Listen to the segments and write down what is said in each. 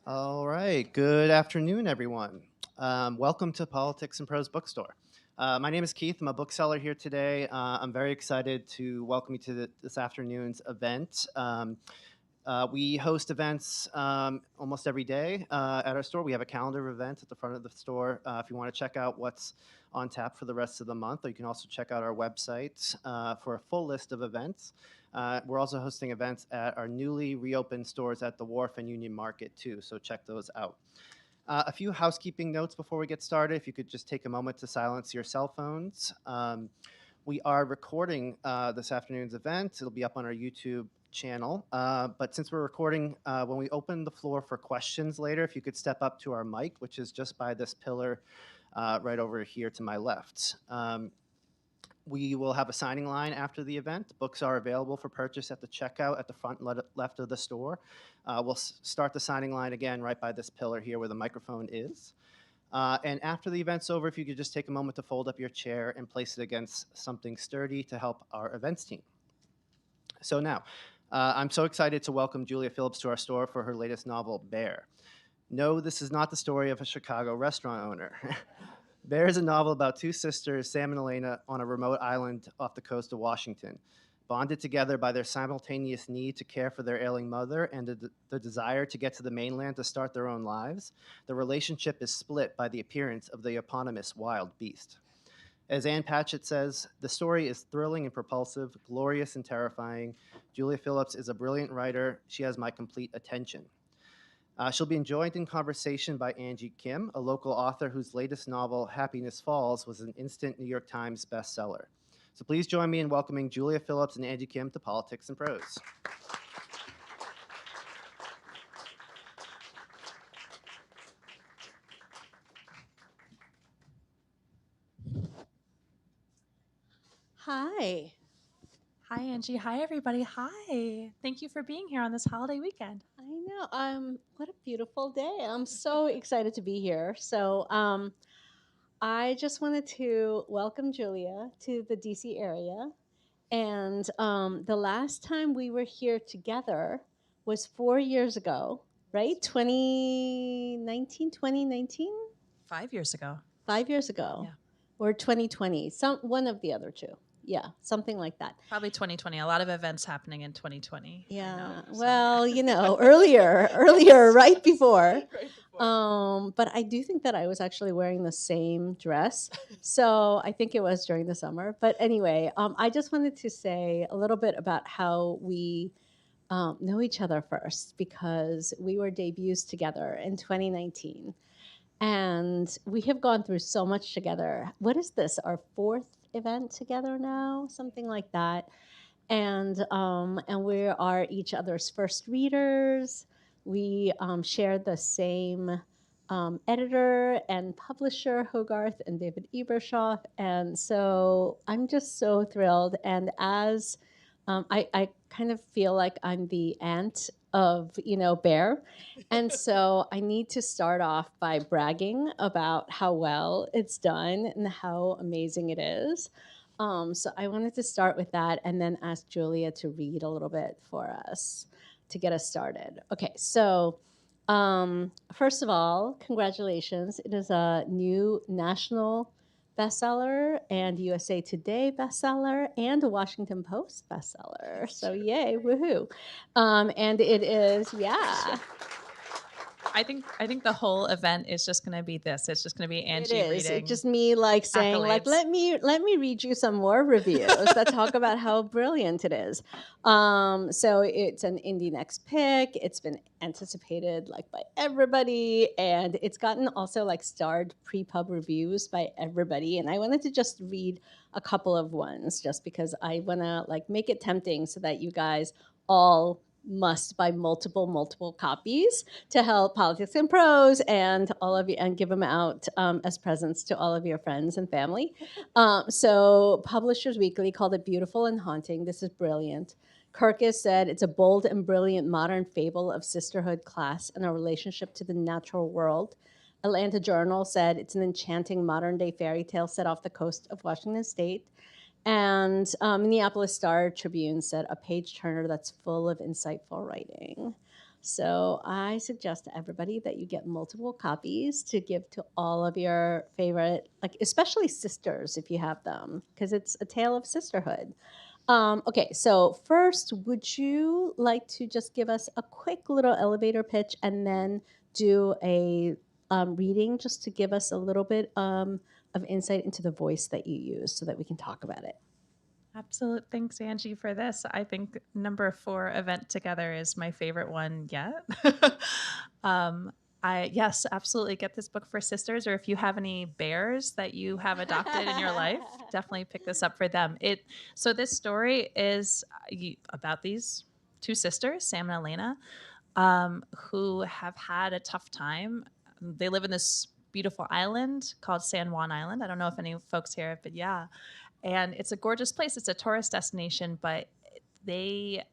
All right. Good afternoon, everyone. Welcome to Politics and Prose bookstore. My name is Keith. I'm a bookseller here today. I'm very excited to welcome you to this afternoon's event. We host events almost every day at our store. We have a calendar of events at the front of the store. If you want to check out what's on tap for the rest of the month, or you can also check out our website for a full list of events. We're also hosting events at our newly reopened stores at the Wharf and Union Market, too, so check those out. A few housekeeping notes before we get started. If you could just take a moment to silence your cell phones. We are recording this afternoon's event. It'll be up on our YouTube channel. But since we're recording, when we open the floor for questions later, if you could step up to our mic, which is just by this pillar right over here to my left. We will have a signing line after the event. Books are available for purchase at the checkout at the front left of the store. We'll start the signing line again right by this pillar here where the microphone is. And after the event's over, if you could just take a moment to fold up your chair and place it against something sturdy to help our events team. So now, I'm so excited to welcome Julia Phillips to our store for her latest novel, Bear. No, this is not the story of a Chicago restaurant owner. Bear is a novel about two sisters, Sam and Elena, on a remote island off the coast of Washington. Bonded together by their simultaneous need to care for their ailing mother and the desire to get to the mainland to start their own lives, the relationship is split by the appearance of the eponymous wild beast. As Ann Patchett says, the story is thrilling and propulsive, glorious and terrifying. Julia Phillips is a brilliant writer. She has my complete attention. She'll be joined in conversation by Angie Kim, a local author whose latest novel, Happiness Falls, was an instant New York Times bestseller. So please join me in welcoming Julia Phillips and Angie Kim to Politics and Prose. Hi. Hi, Angie. Hi, everybody. Hi. Thank you for being here on this holiday weekend. I know. What a beautiful day. I'm so excited to be here. I just wanted to welcome Julia to the DC area. And the last time we were here together was 4 years ago, right? 2019. 5 years ago. 5 years ago. Yeah. Or 2020. One of the other two. Yeah, something like that. Probably 2020. A lot of events happening in 2020. Yeah. So, yeah. Earlier, Yes, right yes. before. Right before. But I do think that I was actually wearing the same dress. So I think it was during the summer. But anyway, I just wanted to say a little bit about how we know each other first because we were debuts together in 2019. And we have gone through so much together. What is this? Our fourth event together now? Something like that. And we are each other's first readers. We share the same editor and publisher, Hogarth and David Ebershoff. And so I'm just so thrilled. And as I kind of feel like I'm the aunt of, Bear. And so I need to start off by bragging about how well it's done and how amazing it is. So I wanted to start with that and then ask Julia to read a little bit for us to get us started. Okay, so first of all, congratulations. It is a new national bestseller and USA Today bestseller and a Washington Post bestseller. So yay, woohoo. And it is, yeah. I think the whole event is just going to be this. It's just going to be Angie It is. reading. It's just me like saying like accolades. let me read you some more reviews that talk about how brilliant it is. So it's an Indie Next pick. It's been anticipated like by everybody, and it's gotten also like starred pre-pub reviews by everybody. And I wanted to just read a couple of ones just because I want to like make it tempting so that you guys all must buy multiple copies to help Politics and Prose and all of you, and give them out as presents to all of your friends and family. So Publishers Weekly called it beautiful and haunting. This is brilliant. Kirkus said it's a bold and brilliant modern fable of sisterhood, class, and our relationship to the natural world. Atlanta Journal said it's an enchanting modern day fairy tale set off the coast of Washington State. And Minneapolis Star Tribune said a page turner that's full of insightful writing. So I suggest to everybody that you get multiple copies to give to all of your favorite, like especially sisters if you have them, because it's a tale of sisterhood. Okay, so first, would you like to just give us a quick little elevator pitch and then do a reading just to give us a little bit of insight into the voice that you use so that we can talk about it? Absolute. Thanks, Angie, for this. I think number 4 event together is my favorite one yet. um, yes, absolutely get this book for sisters, or if you have any bears that you have adopted in your life, definitely pick this up for them. So this story is about these 2 sisters, Sam and Elena, who have had a tough time. They live in this beautiful island called San Juan Island. I don't know if any folks here have been, yeah. And it's a gorgeous place. It's a tourist destination, but they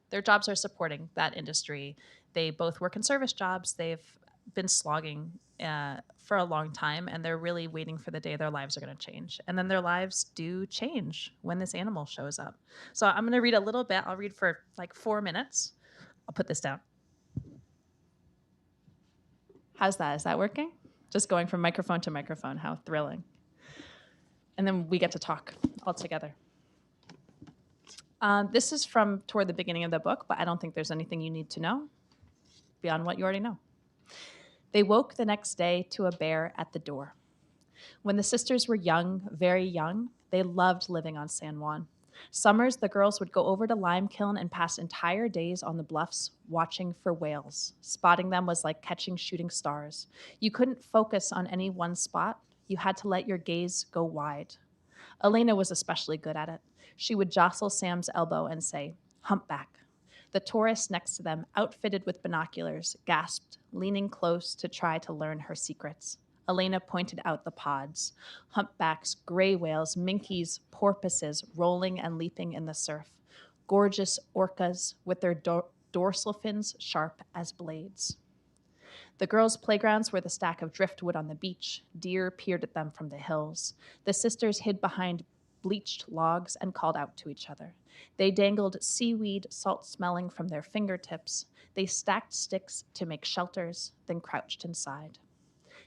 their jobs are supporting that industry. They both work in service jobs. They've been slogging for a long time, and they're really waiting for the day their lives are going to change. And then their lives do change when this animal shows up. So I'm going to read a little bit. I'll read for like 4 minutes. I'll put this down. How's that? Is that working? Just going from microphone to microphone. How thrilling. And then we get to talk all together. This is from toward the beginning of the book, but I don't think there's anything you need to know beyond what you already know. They woke the next day to a bear at the door. When the sisters were young, very young, they loved living on San Juan. Summers, the girls would go over to Limekiln and pass entire days on the bluffs watching for whales. Spotting them was like catching shooting stars. You couldn't focus on any one spot. You had to let your gaze go wide. Elena was especially good at it. She would jostle Sam's elbow and say, "Humpback." The tourist next to them, outfitted with binoculars, gasped, leaning close to try to learn her secrets. Elena pointed out the pods. Humpbacks, gray whales, minkies, porpoises rolling and leaping in the surf. Gorgeous orcas with their dorsal fins sharp as blades. The girls' playgrounds were the stack of driftwood on the beach. Deer peered at them from the hills. The sisters hid behind bleached logs and called out to each other. They dangled seaweed, salt-smelling from their fingertips. They stacked sticks to make shelters, then crouched inside.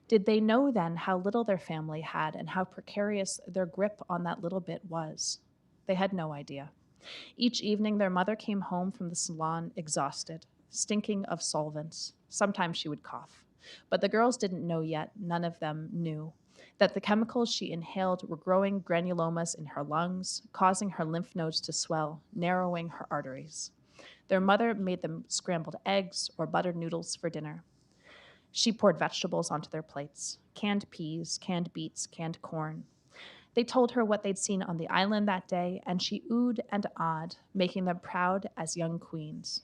Did they know then how little their family had and how precarious their grip on that little bit was? They had no idea. Each evening, their mother came home from the salon exhausted, stinking of solvents. Sometimes she would cough. But the girls didn't know yet, none of them knew, that the chemicals she inhaled were growing granulomas in her lungs, causing her lymph nodes to swell, narrowing her arteries. Their mother made them scrambled eggs or buttered noodles for dinner. She poured vegetables onto their plates, canned peas, canned beets, canned corn. They told her what they'd seen on the island that day, and she oohed and awed, making them proud as young queens.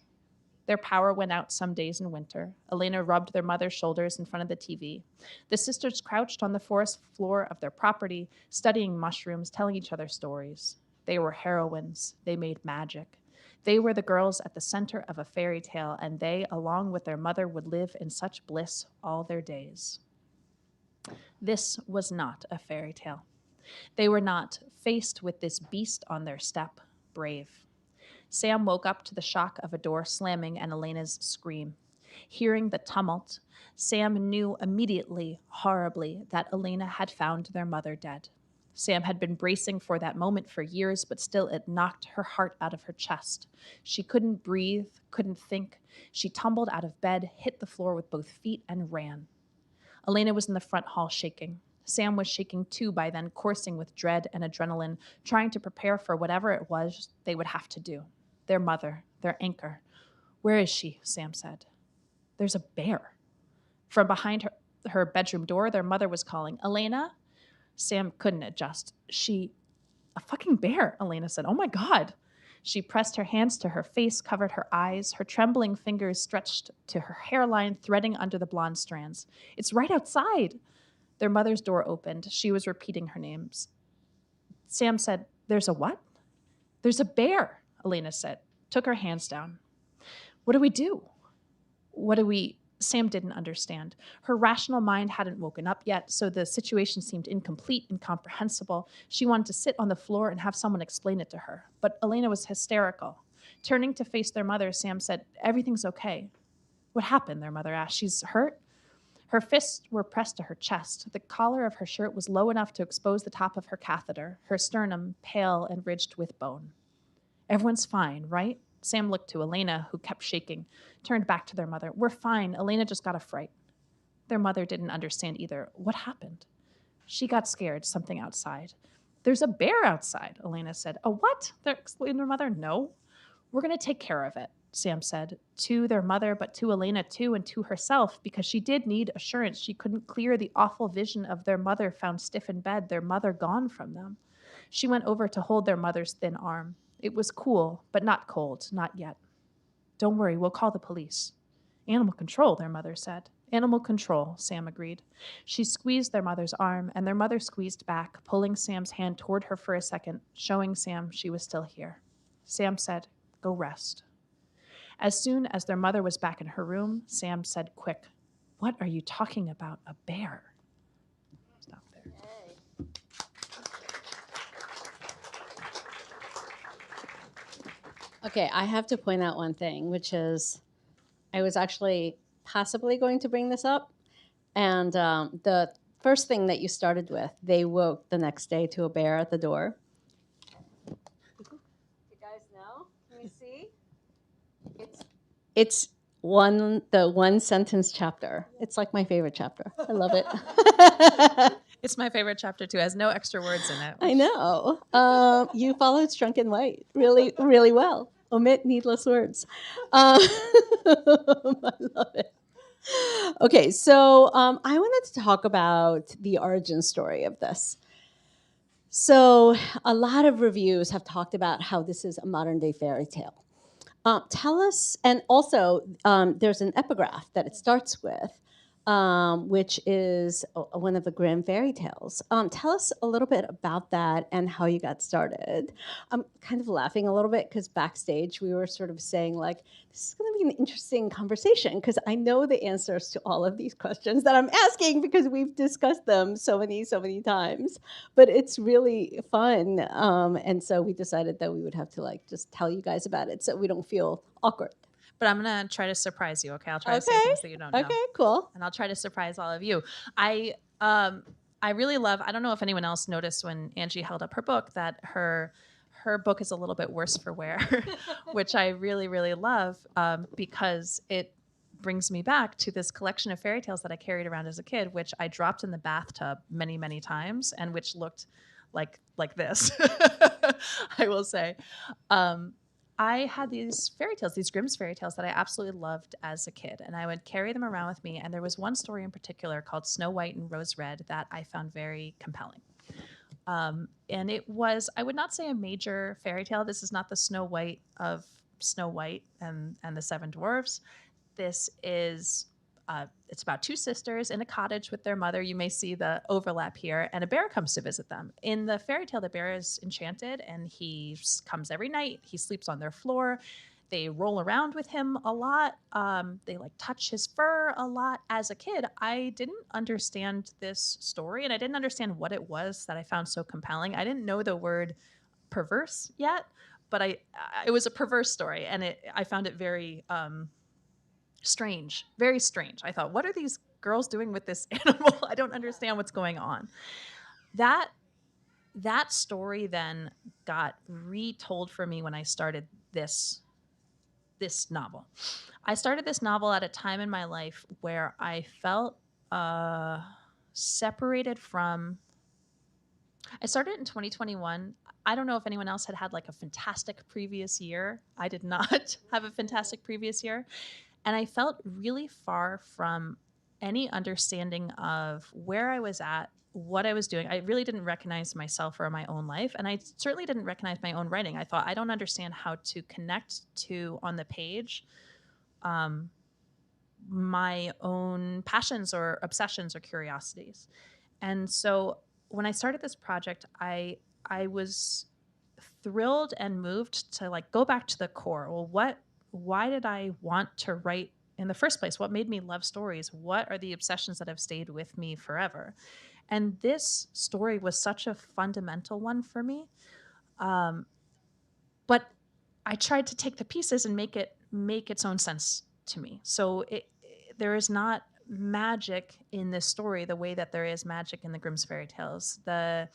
Their power went out some days in winter. Elena rubbed their mother's shoulders in front of the TV. The sisters crouched on the forest floor of their property, studying mushrooms, telling each other stories. They were heroines. They made magic. They were the girls at the center of a fairy tale, and they, along with their mother, would live in such bliss all their days. This was not a fairy tale. They were not, faced with this beast on their step, brave. Sam woke up to the shock of a door slamming and Elena's scream. Hearing the tumult, Sam knew immediately, horribly, that Elena had found their mother dead. Sam had been bracing for that moment for years, but still it knocked her heart out of her chest. She couldn't breathe, couldn't think. She tumbled out of bed, hit the floor with both feet, and ran. Elena was in the front hall shaking. Sam was shaking too by then, coursing with dread and adrenaline, trying to prepare for whatever it was they would have to do. Their mother, their anchor. "Where is she?" Sam said. "There's a bear." From behind her bedroom door, their mother was calling, "Elena?" Sam couldn't adjust. A fucking bear," Elena said. "Oh my God." She pressed her hands to her face, covered her eyes, her trembling fingers stretched to her hairline, threading under the blonde strands. "It's right outside." Their mother's door opened. She was repeating her names. Sam said, "There's a what?" "There's a bear," Elena said, took her hands down. "What do we do?" Sam didn't understand. Her rational mind hadn't woken up yet, so the situation seemed incomplete, incomprehensible. She wanted to sit on the floor and have someone explain it to her. But Elena was hysterical. Turning to face their mother, Sam said, "Everything's okay." "What happened?" their mother asked. "She's hurt?" Her fists were pressed to her chest. The collar of her shirt was low enough to expose the top of her catheter, her sternum pale and ridged with bone. "Everyone's fine, right?" Sam looked to Elena, who kept shaking, turned back to their mother. "We're fine. Elena just got a fright." Their mother didn't understand either. "What happened?" "She got scared, something outside." "There's a bear outside," Elena said. "A what?" exclaimed their mother. "No. We're going to take care of it," Sam said, to their mother, but to Elena too, and to herself, because she did need assurance. She couldn't clear the awful vision of their mother found stiff in bed, their mother gone from them. She went over to hold their mother's thin arm. It was cool, but not cold, not yet. "Don't worry, we'll call the police." "Animal control," their mother said. "Animal control," Sam agreed. She squeezed their mother's arm, and their mother squeezed back, pulling Sam's hand toward her for a second, showing Sam she was still here. Sam said, "Go rest." As soon as their mother was back in her room, Sam said quick, "What are you talking about? A bear?" Stop there. Okay, I have to point out one thing, which is I was actually possibly going to bring this up. And the first thing that you started with, they woke the next day to a bear at the door. You guys know? Can you see? It's the one sentence chapter. It's like my favorite chapter. I love it. It's my favorite chapter too. It has no extra words in it. I know. You followed Strunk and White really, really well. Omit needless words. I love it. Okay, so I wanted to talk about the origin story of this. So a lot of reviews have talked about how this is a modern day fairy tale. Tell us, and also there's an epigraph that it starts with, which is one of the Grimm fairy tales. Tell us a little bit about that and how you got started. I'm kind of laughing a little bit because backstage we were sort of saying like, this is going to be an interesting conversation because I know the answers to all of these questions that I'm asking because we've discussed them so many times. But it's really fun, and so we decided that we would have to like just tell you guys about it so we don't feel awkward. But I'm going to try to surprise you, okay? I'll try to say things that you don't know. Okay, cool. And I'll try to surprise all of you. I really love, I don't know if anyone else noticed when Angie held up her book that her book is a little bit worse for wear, which I really, really love because it brings me back to this collection of fairy tales that I carried around as a kid, which I dropped in the bathtub many, many times and which looked like this, I will say. I had these fairy tales, these Grimm's fairy tales that I absolutely loved as a kid, and I would carry them around with me. And there was one story in particular called Snow White and Rose Red that I found very compelling. And it was, I would not say a major fairy tale. This is not the Snow White of Snow White and the Seven Dwarfs. This is it's about two sisters in a cottage with their mother. You may see the overlap here, and a bear comes to visit them. In the fairy tale, the bear is enchanted, and he comes every night. He sleeps on their floor. They roll around with him a lot. They like touch his fur a lot. As a kid, I didn't understand this story, and I didn't understand what it was that I found so compelling. I didn't know the word perverse yet, but it was a perverse story, and I found it very strange, very strange. I thought, what are these girls doing with this animal? I don't understand what's going on. That story then got retold for me when I started this novel. I started this novel at a time in my life where I felt separated from. I started in 2021. I don't know if anyone else had like a fantastic previous year. I did not have a fantastic previous year. And I felt really far from any understanding of where I was at, what I was doing. I really didn't recognize myself or my own life. And I certainly didn't recognize my own writing. I thought, I don't understand how to connect to, on the page, my own passions or obsessions or curiosities. And so when I started this project, I was thrilled and moved to like go back to the core. Well, why did I want to write in the first place? What made me love stories? What are the obsessions that have stayed with me forever? And this story was such a fundamental one for me. But I tried to take the pieces and make its own sense to me. So there is not magic in this story the way that there is magic in the Grimm's fairy tales. The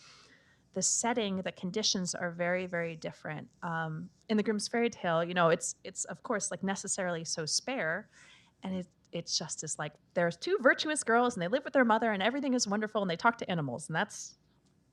setting, the conditions are very, very different. In the Grimm's fairy tale, it's of course like necessarily so spare, and it's just as like there's two virtuous girls and they live with their mother and everything is wonderful and they talk to animals, and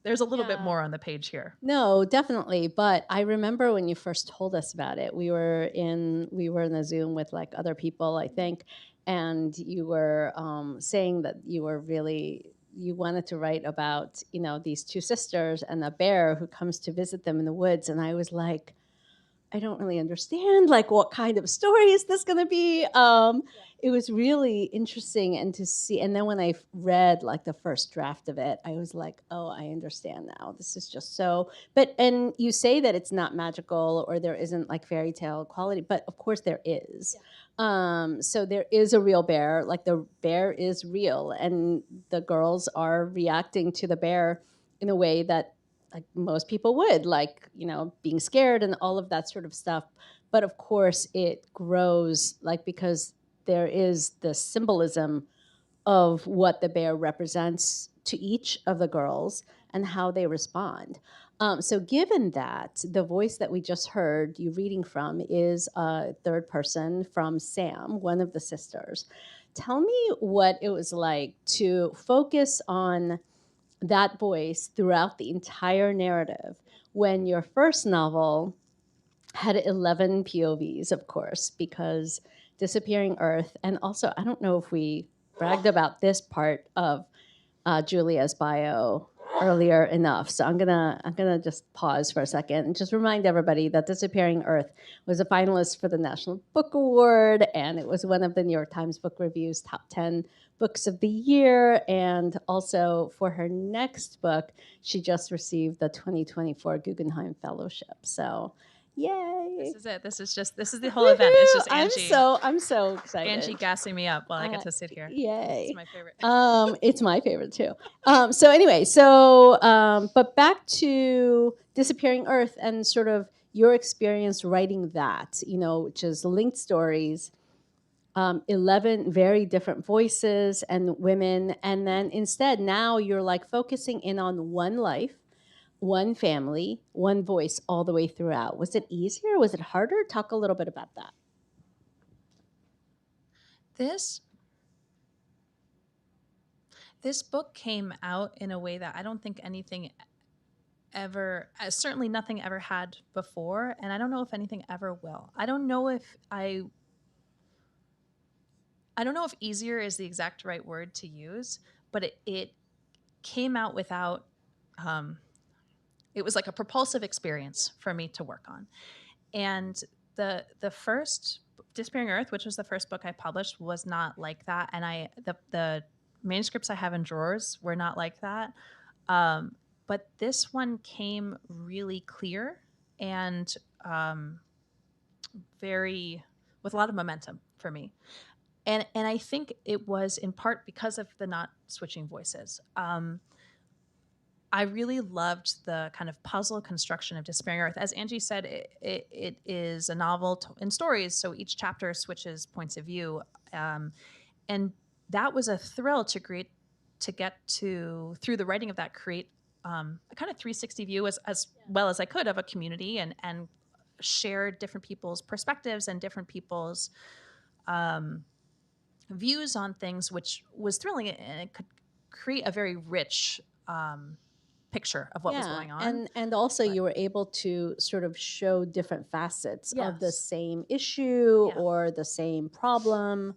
there's a little bit more on the page here. No, definitely. But I remember when you first told us about it, we were in a Zoom with like other people, I think, and you were saying that you wanted to write about, these two sisters and a bear who comes to visit them in the woods. And I was like, I don't really understand, like, what kind of story is this going to be? It was really interesting, and to see. And then when I read like the first draft of it, I was like, oh, I understand now. This is just so. But and you say that it's not magical or there isn't like fairy tale quality, but of course there is. So there is a real bear. Like the bear is real, and the girls are reacting to the bear in a way that like most people would, like, being scared and all of that sort of stuff. But of course it grows, like, because there is the symbolism of what the bear represents to each of the girls and how they respond. So given that, the voice that we just heard you reading from is a third person from Sam, one of the sisters. Tell me what it was like to focus on that voice throughout the entire narrative when your first novel had 11 POVs, of course, because Disappearing Earth, and also I don't know if we bragged about this part of Julia's bio earlier enough, so I'm gonna just pause for a second and just remind everybody that Disappearing Earth was a finalist for the National Book Award, and it was one of the New York Times Book Review's top 10 books of the year. And also for her next book, she just received the 2024 Guggenheim Fellowship. So yay. This is it. This is the whole event. It's just Angie. I'm so excited. Angie gassing me up while I get to sit here. Yay. It's my favorite. It's my favorite too. But back to Disappearing Earth and sort of your experience writing that, which is linked stories, 11 very different voices and women. And then instead, now you're like focusing in on one life, one family, one voice all the way throughout. Was it easier? Was it harder? Talk a little bit about that. This book came out in a way that I don't think anything ever, certainly nothing ever had before, and I don't know if anything ever will. I don't know if easier is the exact right word to use, but it came out without, it was like a propulsive experience for me to work on. And the first Disappearing Earth, which was the first book I published, was not like that. And the manuscripts I have in drawers were not like that. But this one came really clear and with a lot of momentum for me. And I think it was in part because of the not switching voices. I really loved the kind of puzzle construction of Disappearing Earth. As Angie said, it is a novel in stories, so each chapter switches points of view. And that was a thrill to get to, through the writing of that, create a kind of 360 view as well as I could of a community and share different people's perspectives and different people's views on things, which was thrilling, and it could create a very rich picture of what was going on. And also you were able to sort of show different facets of the same issue or the same problem.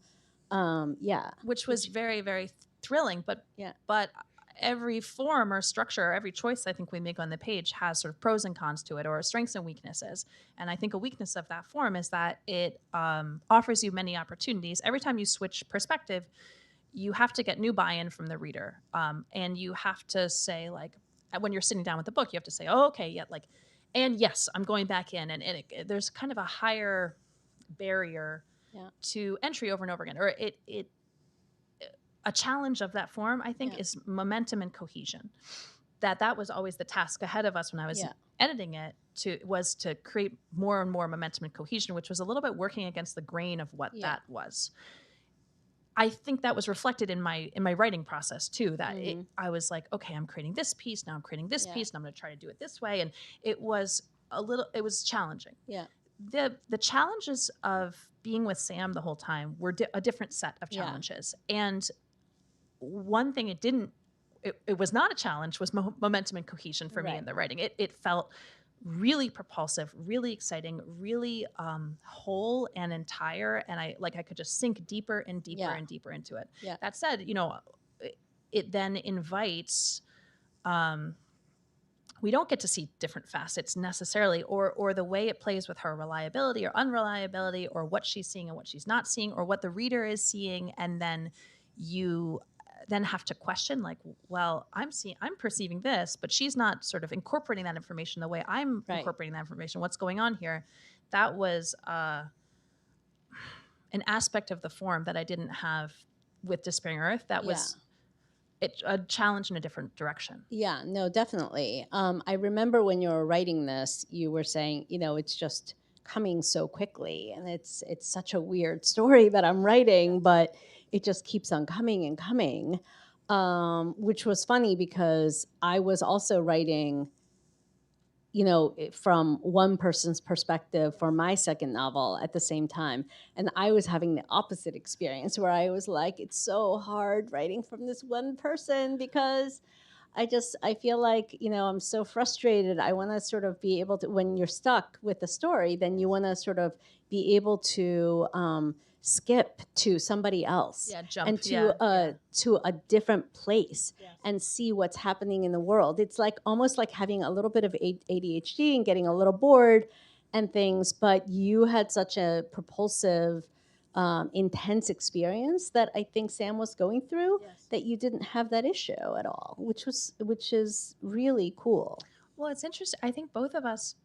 Which was very, very thrilling. But every form or structure, or every choice I think we make on the page has sort of pros and cons to it, or strengths and weaknesses. And I think a weakness of that form is that it offers you many opportunities. Every time you switch perspective, you have to get new buy-in from the reader. And you have to say, like, when you're sitting down with the book, you have to say, oh, okay, and yes, I'm going back in. And there's kind of a higher barrier to entry over and over again. Or a challenge of that form, I think, is momentum and cohesion. That was always the task ahead of us when I was editing it was to create more and more momentum and cohesion, which was a little bit working against the grain of what that was. I think that was reflected in my writing process too, that I was like, okay, I'm creating this piece, now I'm creating this piece, and I'm going to try to do it this way. And it was challenging. Yeah. The challenges of being with Sam the whole time were a different set of challenges. And one thing it was not a challenge was momentum and cohesion for me in the writing. It felt really propulsive, really exciting, really whole and entire. And I could just sink deeper and deeper and deeper into it. Yeah. That said, it then invites, we don't get to see different facets necessarily, or the way it plays with her reliability or unreliability, or what she's seeing and what she's not seeing, or what the reader is seeing. And then you then have to question, like, well, I'm perceiving this, but she's not sort of incorporating that information the way I'm incorporating that information. What's going on here? That was an aspect of the form that I didn't have with Despairing Earth. That was a challenge in a different direction. Yeah, no, definitely. I remember when you were writing this, you were saying, it's just coming so quickly, and it's such a weird story that I'm writing, but it just keeps on coming and coming, which was funny because I was also writing, from one person's perspective for my second novel at the same time. And I was having the opposite experience where I was like, it's so hard writing from this one person because I feel like, I'm so frustrated. I want to sort of be able to, when you're stuck with a story, then you want to sort of be able to skip to somebody else jump and to a different place and see what's happening in the world. It's like almost like having a little bit of ADHD and getting a little bored and things, but you had such a propulsive, intense experience that I think Sam was going through that you didn't have that issue at all, which is really cool. Well, it's interesting. I think both of us,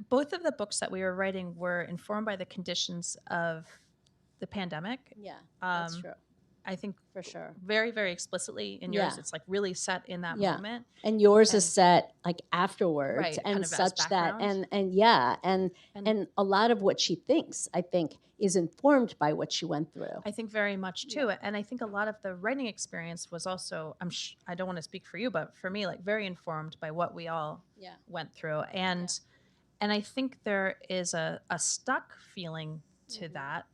both of the books that we were writing were informed by the conditions of the pandemic. Yeah, that's true. I think for sure. Very, very explicitly in yours, it's like really set in that moment. And yours is set like afterwards, right, and kind of such that, and a lot of what she thinks, I think, is informed by what she went through. I think very much too, and I think a lot of the writing experience was also, I don't want to speak for you, but for me, like very informed by what we all went through, and I think there is a stuck feeling to that.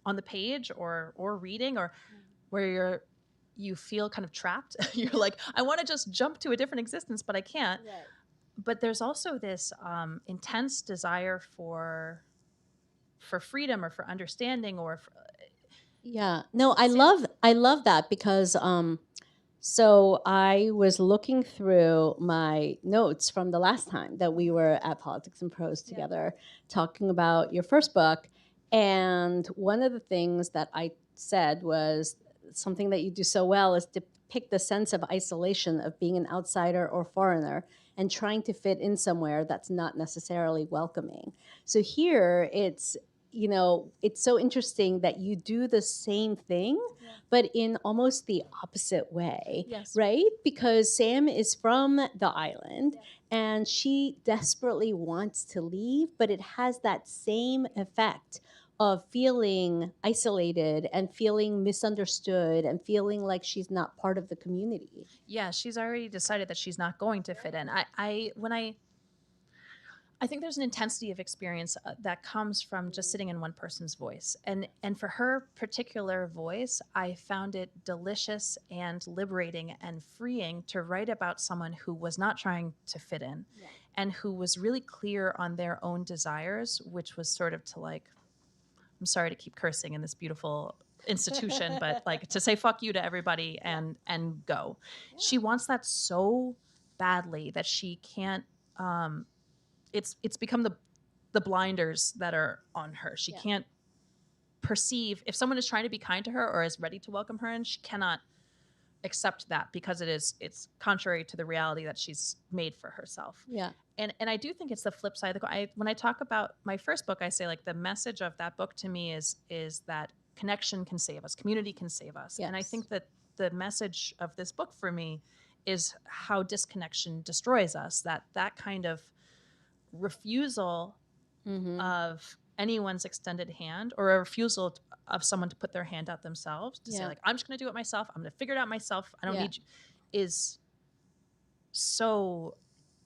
On the page or reading, or where you feel kind of trapped. You're like, I want to just jump to a different existence, but I can't. Right. But there's also this intense desire for freedom or for understanding or I love that because so I was looking through my notes from the last time that we were at Politics and Prose together talking about your first book. And one of the things that I said was something that you do so well is depict the sense of isolation of being an outsider or foreigner and trying to fit in somewhere that's not necessarily welcoming. So here it's so interesting that you do the same thing, but in almost the opposite way, right? Because Sam is from the island and she desperately wants to leave, but it has that same effect of feeling isolated and feeling misunderstood and feeling like she's not part of the community. Yeah, she's already decided that she's not going to fit in. I think there's an intensity of experience that comes from just sitting in one person's voice. And for her particular voice, I found it delicious and liberating and freeing to write about someone who was not trying to fit in and who was really clear on their own desires, which was sort of to like, I'm sorry to keep cursing in this beautiful institution, but like to say fuck you to everybody and go. Yeah. She wants that so badly that she can't, it's become the blinders that are on her. She can't perceive if someone is trying to be kind to her or is ready to welcome her in, she cannot accept that because it's contrary to the reality that she's made for herself. Yeah. And I do think it's the flip side of the coin. When I talk about my first book, I say like the message of that book to me is that connection can save us, community can save us. Yes. And I think that the message of this book for me is how disconnection destroys us. That kind of refusal of anyone's extended hand, or a refusal of someone to put their hand out themselves to say like, I'm just going to do it myself. I'm going to figure it out myself. I don't need you, is so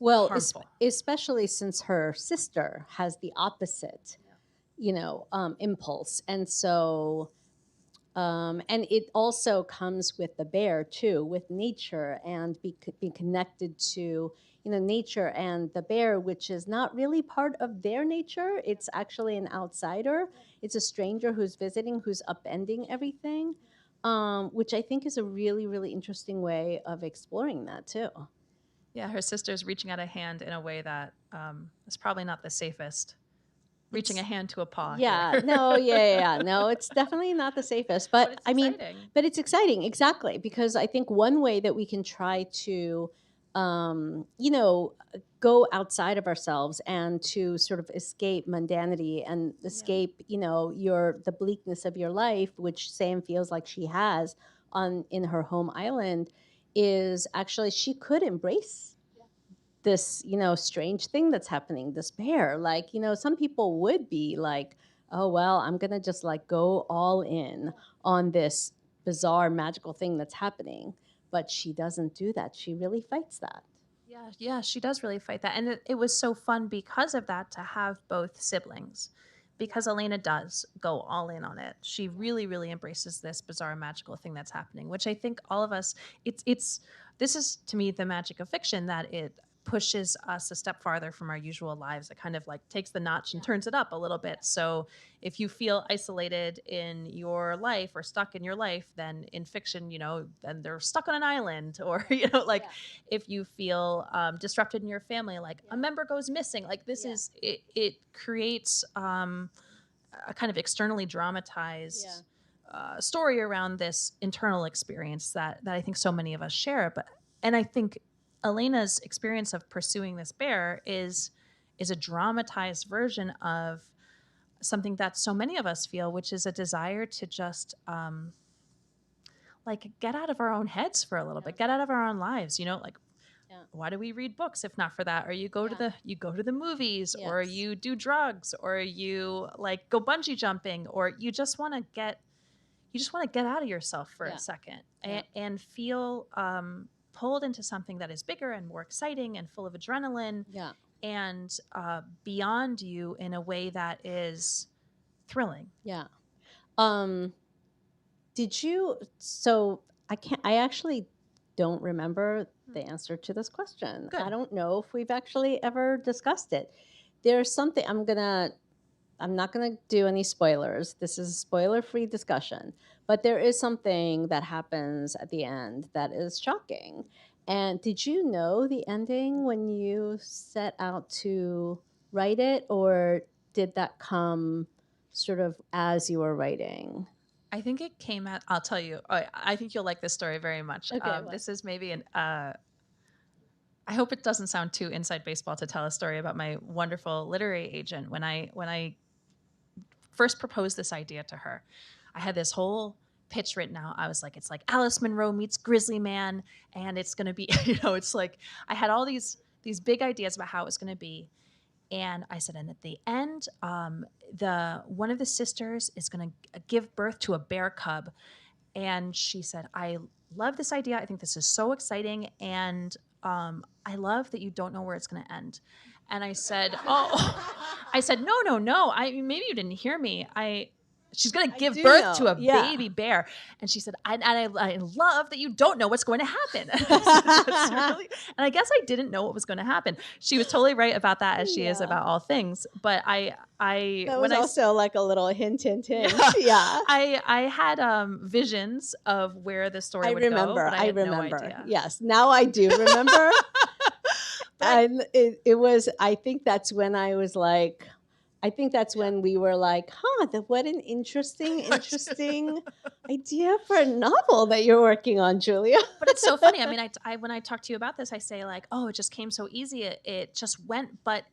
harmful. Especially since her sister has the opposite, impulse. And so, and it also comes with the bear too, with nature, and be connected to, nature and the bear, which is not really part of their nature. It's actually an outsider. It's a stranger who's visiting, who's upending everything, which I think is a really, really interesting way of exploring that too. Yeah, her sister's reaching out a hand in a way that is probably not the safest. Reaching a hand to a paw. Yeah, here. No, it's definitely not the safest. But it's I mean, exciting. but it's exciting, exactly, because I think one way that we can try to, go outside of ourselves and to sort of escape mundanity and escape, the bleakness of your life, which Sam feels like she has in her home island, is actually she could embrace this, strange thing that's happening, this bear. Like, some people would be like, oh, well, I'm going to just like go all in on this bizarre magical thing that's happening. But she doesn't do that. She really fights that. Yeah, she does really fight that. And it was so fun because of that to have both siblings, because Elena does go all in on it. She really, really embraces this bizarre magical thing that's happening, which I think all of us, this is to me the magic of fiction, that it pushes us a step farther from our usual lives. It kind of like takes the notch and turns it up a little bit. So if you feel isolated in your life or stuck in your life, then in fiction, then they're stuck on an island, or, if you feel disrupted in your family, like a member goes missing, like this is, it creates a kind of externally dramatized story around this internal experience that I think so many of us share. And I think Elena's experience of pursuing this bear is a dramatized version of something that so many of us feel, which is a desire to just like get out of our own heads for a little bit, get out of our own lives, why do we read books if not for that? Or you go to the movies, or you do drugs, or you like go bungee jumping, or you just want to get out of yourself for a second and feel pulled into something that is bigger and more exciting and full of adrenaline and beyond you in a way that is thrilling. I actually don't remember the answer to this question. Good. I don't know if we've actually ever discussed it. There's something I'm not going to do any spoilers. This is a spoiler-free discussion. But there is something that happens at the end that is shocking. And did you know the ending when you set out to write it, or did that come sort of as you were writing? I think it came out, I'll tell you, I think you'll like this story very much. Okay, this is maybe I hope it doesn't sound too inside baseball to tell a story about my wonderful literary agent. When I first proposed this idea to her, I had this whole pitch written out. I was like, it's like Alice Munro meets Grizzly Man, and it's going to be, it's like, I had all these big ideas about how it was going to be. And I said, and at the end, one of the sisters is going to give birth to a bear cub. And she said, I love this idea. I think this is so exciting. And I love that you don't know where it's going to end. And I said, no. Maybe you didn't hear me. She's going to give birth to a baby bear. And she said, I love that you don't know what's going to happen. And I guess I didn't know what was going to happen. She was totally right about that, as she is about all things. But that was also like a little hint. Yeah. I had visions of where the story would go, but I had no idea. Yes. Now I do remember. And it was, I think that's when I was like, when we were like, what an interesting idea for a novel that you're working on, Julia. But it's so funny. I mean, I when I talk to you about this, I say like, oh, it just came so easy. It just went. But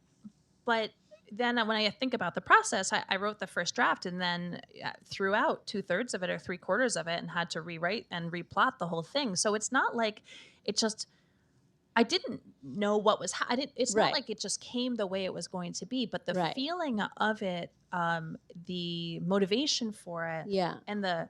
then when I think about the process, I wrote the first draft and then threw out 2/3 of it or 3/4 of it and had to rewrite and replot the whole thing. So it's not like it just I didn't know what was. I didn't. It's Right. not like it just came the way it was going to be, but the Right. feeling of it, the motivation for it, Yeah. and the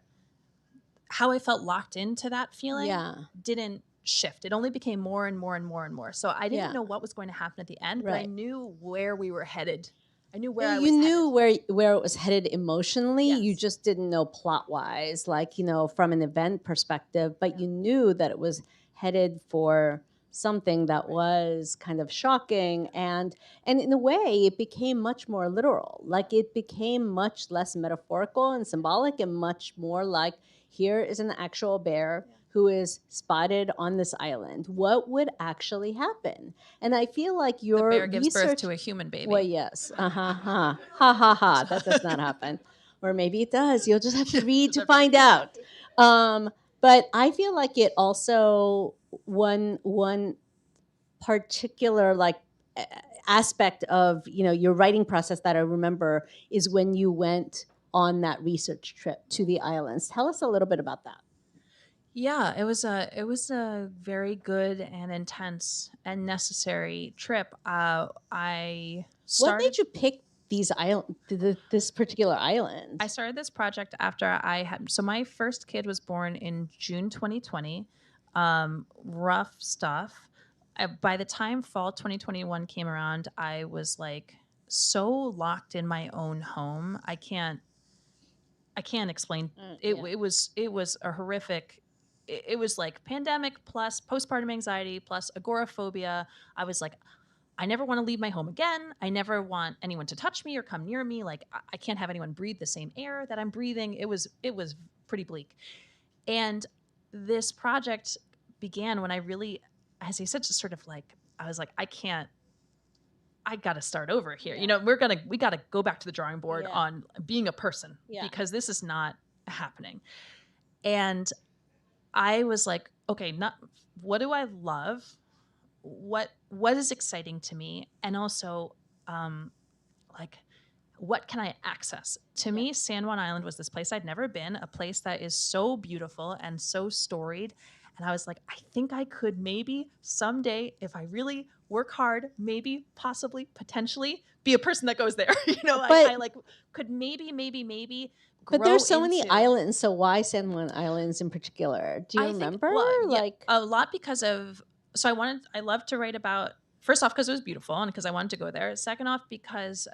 how I felt locked into that feeling Yeah. didn't shift. It only became more and more and more and more. So I didn't Yeah. know what was going to happen at the end, but I Right. knew where we were headed. I knew where Yeah, I you was knew headed. where it was headed emotionally. You Yes. just didn't know plot wise, like, from an event perspective, but you knew that it was headed for something that was kind of shocking, and in a way it became much more literal. Like, it became much less metaphorical and symbolic and much more like, here is an actual bear who is spotted on this island. What would actually happen? And I feel like The your bear gives birth research to a human baby. well, yes. Ha ha ha. That does not happen. Or maybe it does. You'll just have to read to find out. But I feel like it also one particular aspect of your writing process that I remember is when you went on that research trip to the islands. Tell us a little bit about that. Yeah, it was a very good and intense and necessary trip. I What started. made you pick these this particular island? I started this project after I had. So my first kid was born in June 2020. Rough stuff. By the time fall 2021 came around, I was like so locked in my own home. I can't explain. It, Yeah. it was a horrific. It was like pandemic plus postpartum anxiety plus agoraphobia. I was like, I never want to leave my home again. I never want anyone to touch me or come near me. Like, I can't have anyone breathe the same air that I'm breathing. It was pretty bleak. And this project began when I really, as I said, just sort of like, I was like, I got to start over here. Yeah. We got to go back to the drawing board Yeah. on being a person because this is not happening. And I was like, okay, what do I love? What is exciting to me? And also, like, what can I access? To me, San Juan Island was this place I'd never been, a place that is so beautiful and so storied. And I was like, I think I could maybe someday, if I really work hard, maybe, possibly, potentially be a person that goes there. I like could maybe grow But there's so many into- islands, so why San Juan Islands in particular? Do you I think, remember? yeah, a lot because of. So I love to write about. First off, because it was beautiful and because I wanted to go there. Second off, because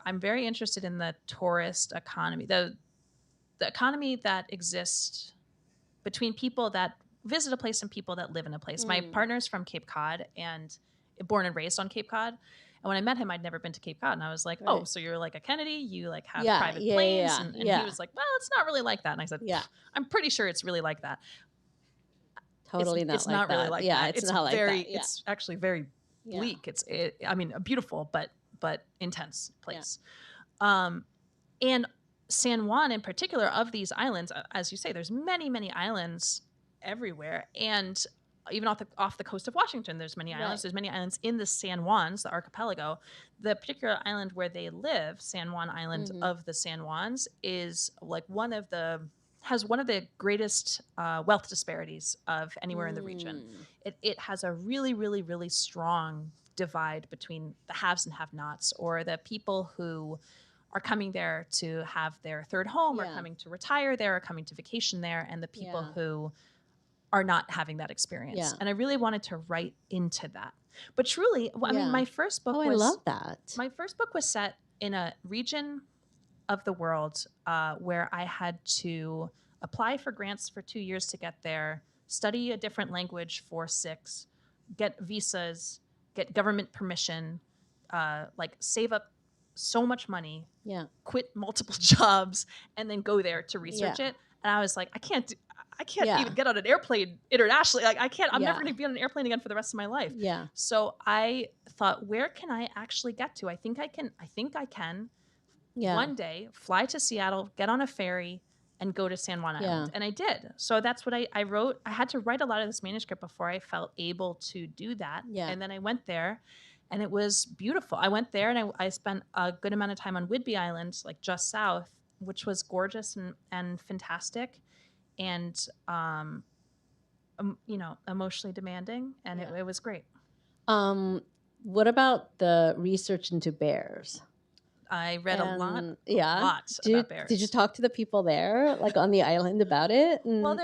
I'm very interested in the tourist economy, the economy that exists between people that visit a place and people that live in a place. My partner's from Cape Cod and born and raised on Cape Cod. And when I met him, I'd never been to Cape Cod. And I was like, oh, so you're like a Kennedy? You like have private planes? And he was like, well, it's not really like that. And I said, I'm pretty sure it's really like that. Totally it's not not like really that. like Yeah, that. it's not like very, that. Yeah. It's actually very bleak. I mean, a beautiful but intense place. And San Juan in particular, of these islands, as you say, there's many islands everywhere. And even off the coast of Washington, there's many islands. There's many islands in the San Juans, the archipelago. The particular island where they live, San Juan Island of the San Juans, is like has one of the greatest wealth disparities of anywhere in the region. It has a really strong divide between the haves and have-nots, or the people who are coming there to have their third home, or coming to retire there, or coming to vacation there, and the people who are not having that experience. And I really wanted to write into that. But truly, I mean, my first book was... I love that. My first book was set in a region of the world where I had to apply for grants for 2 years to get there, study a different language for 6, get visas, get government permission, like save up so much money, quit multiple jobs, and then go there to research it. And I was like, I can't even get on an airplane internationally. Like, I'm never going to be on an airplane again for the rest of my life. Yeah. So I thought, where can I actually get to? I think I can one day fly to Seattle, get on a ferry, and go to San Juan Island. And I did. So that's what I wrote. I had to write a lot of this manuscript before I felt able to do that. And then I went there, and it was beautiful. I went there, and I spent a good amount of time on Whidbey Island, like just south, which was gorgeous and fantastic, and emotionally demanding, and it was great. What about the research into bears? I read a lot, And yeah, lots did about bears. did you talk to the people there, like on the island, about it? Well,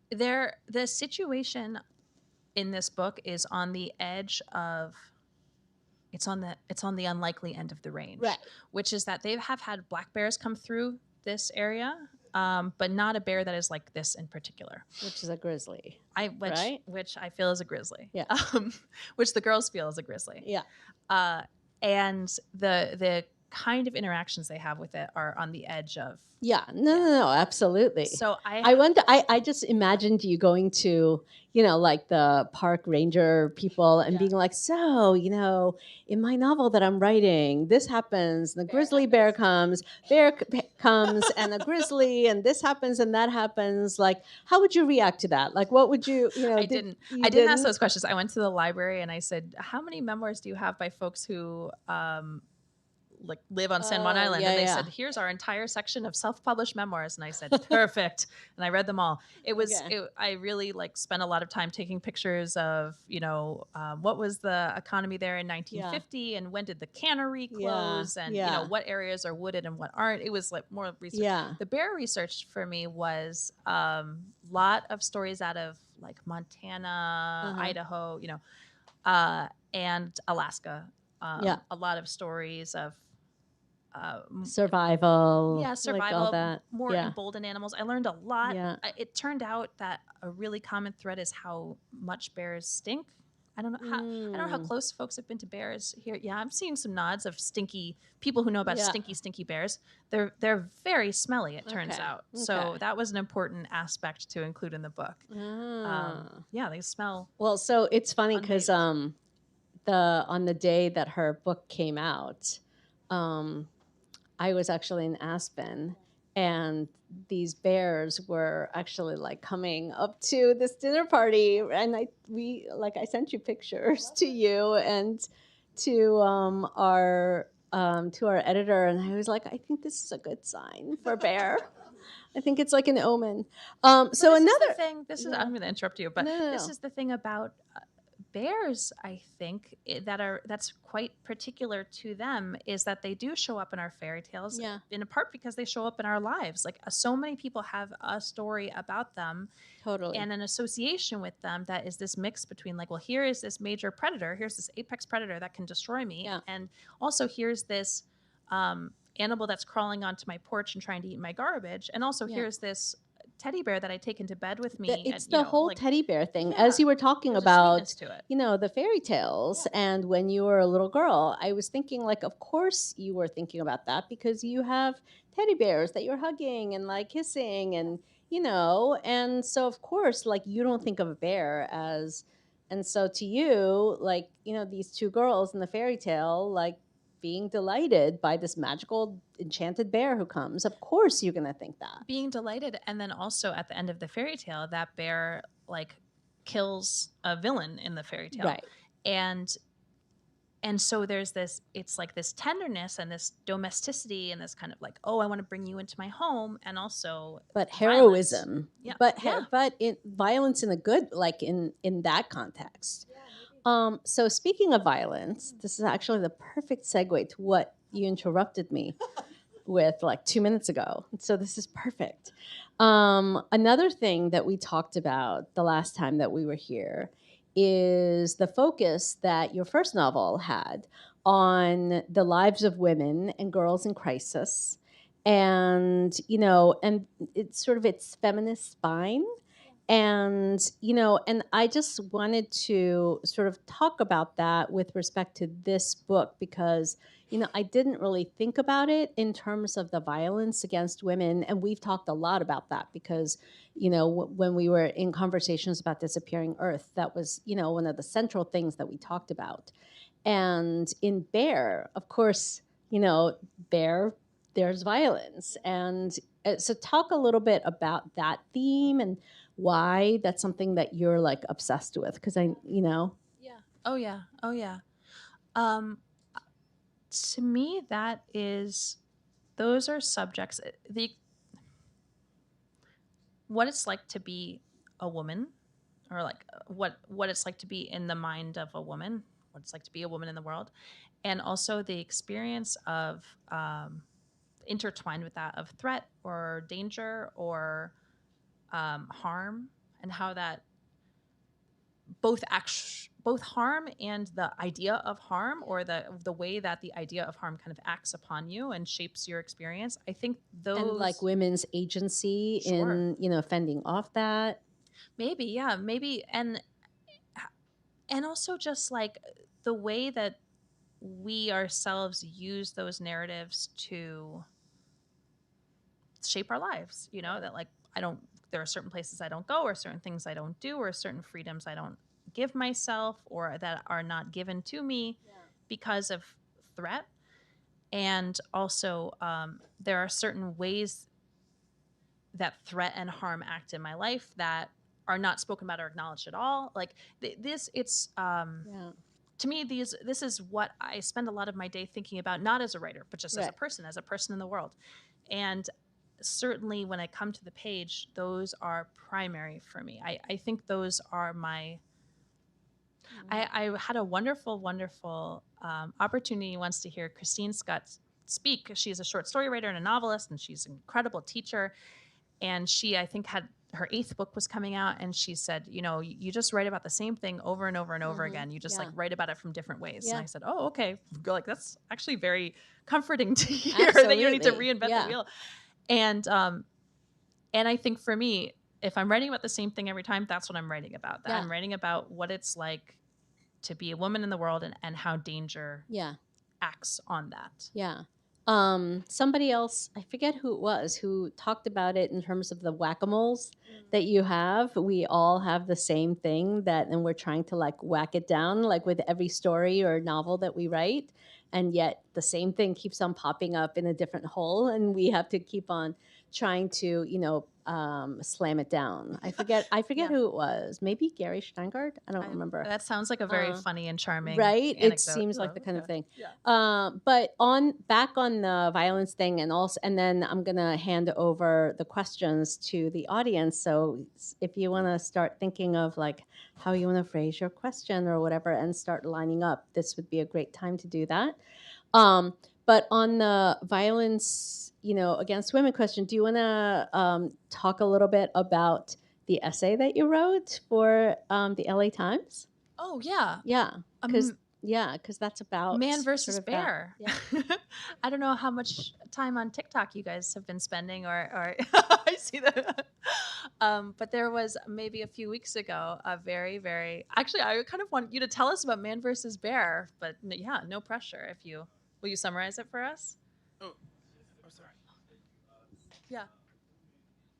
the situation in this book is on the edge of it's on the unlikely end of the range, Right. which is that they have had black bears come through this area, but not a bear that is like this in particular. Which is a grizzly. Which Right? which I feel is a grizzly. Yeah. Which the girls feel is a grizzly. Yeah. And the kind of interactions they have with it are on the edge of. Yeah. No, absolutely. So I wonder. I just imagined you going to, like the park ranger people and being like, so, in my novel that I'm writing, this happens, and the grizzly bear comes, comes, and a grizzly, and this happens and that happens. Like, how would you react to that? Like, what would you, I didn't ask those questions. I went to the library and I said, how many memoirs do you have by folks who like live on San Juan Island? Yeah, and they yeah. said, here's our entire section of self-published memoirs. And I said, perfect. And I read them all. It was, I really like spent a lot of time taking pictures of, what was the economy there in 1950 and when did the cannery close and, what areas are wooded and what aren't. It was like more research. Yeah. The bear research for me was lot of stories out of like Montana, Idaho, and Alaska. A lot of stories of survival. survival, like all that. more emboldened animals. I learned a lot. Yeah. It turned out that a really common thread is how much bears stink. I don't know how close folks have been to bears here. Yeah, I'm seeing some nods of stinky people who know about stinky bears. They're very smelly, it turns out. So that was an important aspect to include in the book. They smell. Well, so it's funny because on the day that her book came out, I was actually in Aspen, and these bears were actually like coming up to this dinner party, and I sent you pictures to you and to our editor, and I was like, I think this is a good sign for bear. I think it's like an omen. So another thing. I'm going to interrupt you, but this is the thing about bears, I think, that's quite particular to them, is that they do show up in our fairy tales, in a part because they show up in our lives. Like so many people have a story about them, totally, and an association with them that is this mix between like, well, here is this major predator, here's this apex predator that can destroy me, and also here's this animal that's crawling onto my porch and trying to eat my garbage, and also here's this teddy bear that I take into bed with me. It's the whole teddy bear thing. As you were talking about, the fairy tales, and when you were a little girl, I was thinking like, of course you were thinking about that because you have teddy bears that you're hugging and like kissing and, and so of course, like you don't think of a bear as, and so to you, like, these two girls in the fairy tale, like, being delighted by this magical enchanted bear who comes, of course you're going to think that. Being delighted, and then also at the end of the fairy tale, that bear like kills a villain in the fairy tale, right? And so there's this, it's like this tenderness and this domesticity and this kind of like, oh, I want to bring you into my home, and also but heroism, violence. but violence in a good, like in that context. So speaking of violence, this is actually the perfect segue to what you interrupted me with like 2 minutes ago. So this is perfect. Another thing that we talked about the last time that we were here is the focus that your first novel had on the lives of women and girls in crisis, and and it's sort of its feminist spine. And, and I just wanted to sort of talk about that with respect to this book because, I didn't really think about it in terms of the violence against women. And we've talked a lot about that because, when we were in conversations about Disappearing Earth, that was, one of the central things that we talked about. And in Bear, of course, Bear, there's violence. And so talk a little bit about that theme and why that's something that you're like obsessed with, because to me those are subjects, what it's like to be a woman, or like what it's like to be in the mind of a woman, what it's like to be a woman in the world, and also the experience of intertwined with that of threat or danger or harm, and how that both harm and the idea of harm, or the way that the idea of harm kind of acts upon you and shapes your experience. I think those, And like women's agency Sure. in fending off that. maybe, and also just like the way that we ourselves use those narratives to shape our lives. That like there are certain places I don't go, or certain things I don't do, or certain freedoms I don't give myself, or that are not given to me because of threat. And also, there are certain ways that threat and harm act in my life that are not spoken about or acknowledged at all. Like it's to me, this is what I spend a lot of my day thinking about, not as a writer, but just as a person in the world. And certainly when I come to the page, those are primary for me. I think those are my, I had a wonderful, wonderful opportunity once to hear Christine Scott speak. She's a short story writer and a novelist, and she's an incredible teacher. And she, I think, had her 8th book was coming out, and she said, you just write about the same thing over and over and over again. You just like write about it from different ways. And I said, oh, okay. Like, that's actually very comforting to hear that you don't need to reinvent the wheel. And I think for me, if I'm writing about the same thing every time, that's what I'm writing about. That I'm writing about what it's like to be a woman in the world, and how danger acts on that. Yeah. Somebody else, I forget who it was, who talked about it in terms of the whack-a-moles that you have. We all have the same thing and we're trying to like whack it down, like with every story or novel that we write. And yet the same thing keeps on popping up in a different hole, and we have to keep on trying to, slam it down. I forget who it was. Maybe Gary Steingart. I don't remember. That sounds like a very funny and charming right. anecdote. It seems like the kind of thing. Yeah. But back on the violence thing, and then I'm gonna hand over the questions to the audience. So if you want to start thinking of like how you want to phrase your question or whatever, and start lining up, this would be a great time to do that. But on the violence, against women question, do you want to talk a little bit about the essay that you wrote for the LA Times? Oh, yeah. Yeah. Because that's about man versus bear. Yeah. I don't know how much time on TikTok you guys have been spending, or I see that. But there was maybe a few weeks ago a very, very, actually, I kind of want you to tell us about man versus bear, but yeah, no pressure. Will you summarize it for us? Oh, sorry. Yeah.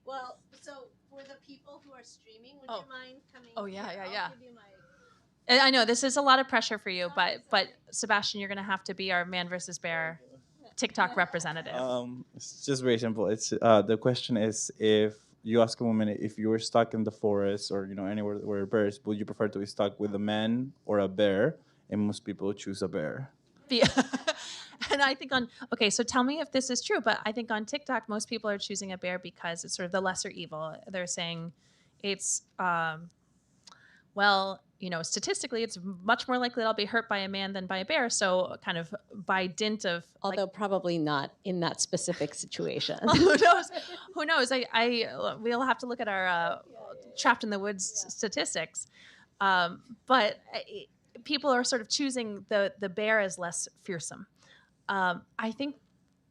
Well, so for the people who are streaming, would you mind coming? Oh, yeah. I'll give you my... I know this is a lot of pressure for you, but Sebastian, you're going to have to be our man versus bear TikTok representative. It's just very simple. It's the question is, if you ask a woman if you were stuck in the forest or anywhere where bears, would you prefer to be stuck with a man or a bear? And most people choose a bear. And I think so tell me if this is true, but I think on TikTok most people are choosing a bear because it's sort of the lesser evil. They're saying it's statistically, it's much more likely that I'll be hurt by a man than by a bear. So kind of by dint of... Although probably not in that specific situation. Who knows? We'll have to look at our Trapped in the Woods statistics. But people are sort of choosing the bear as less fearsome. I think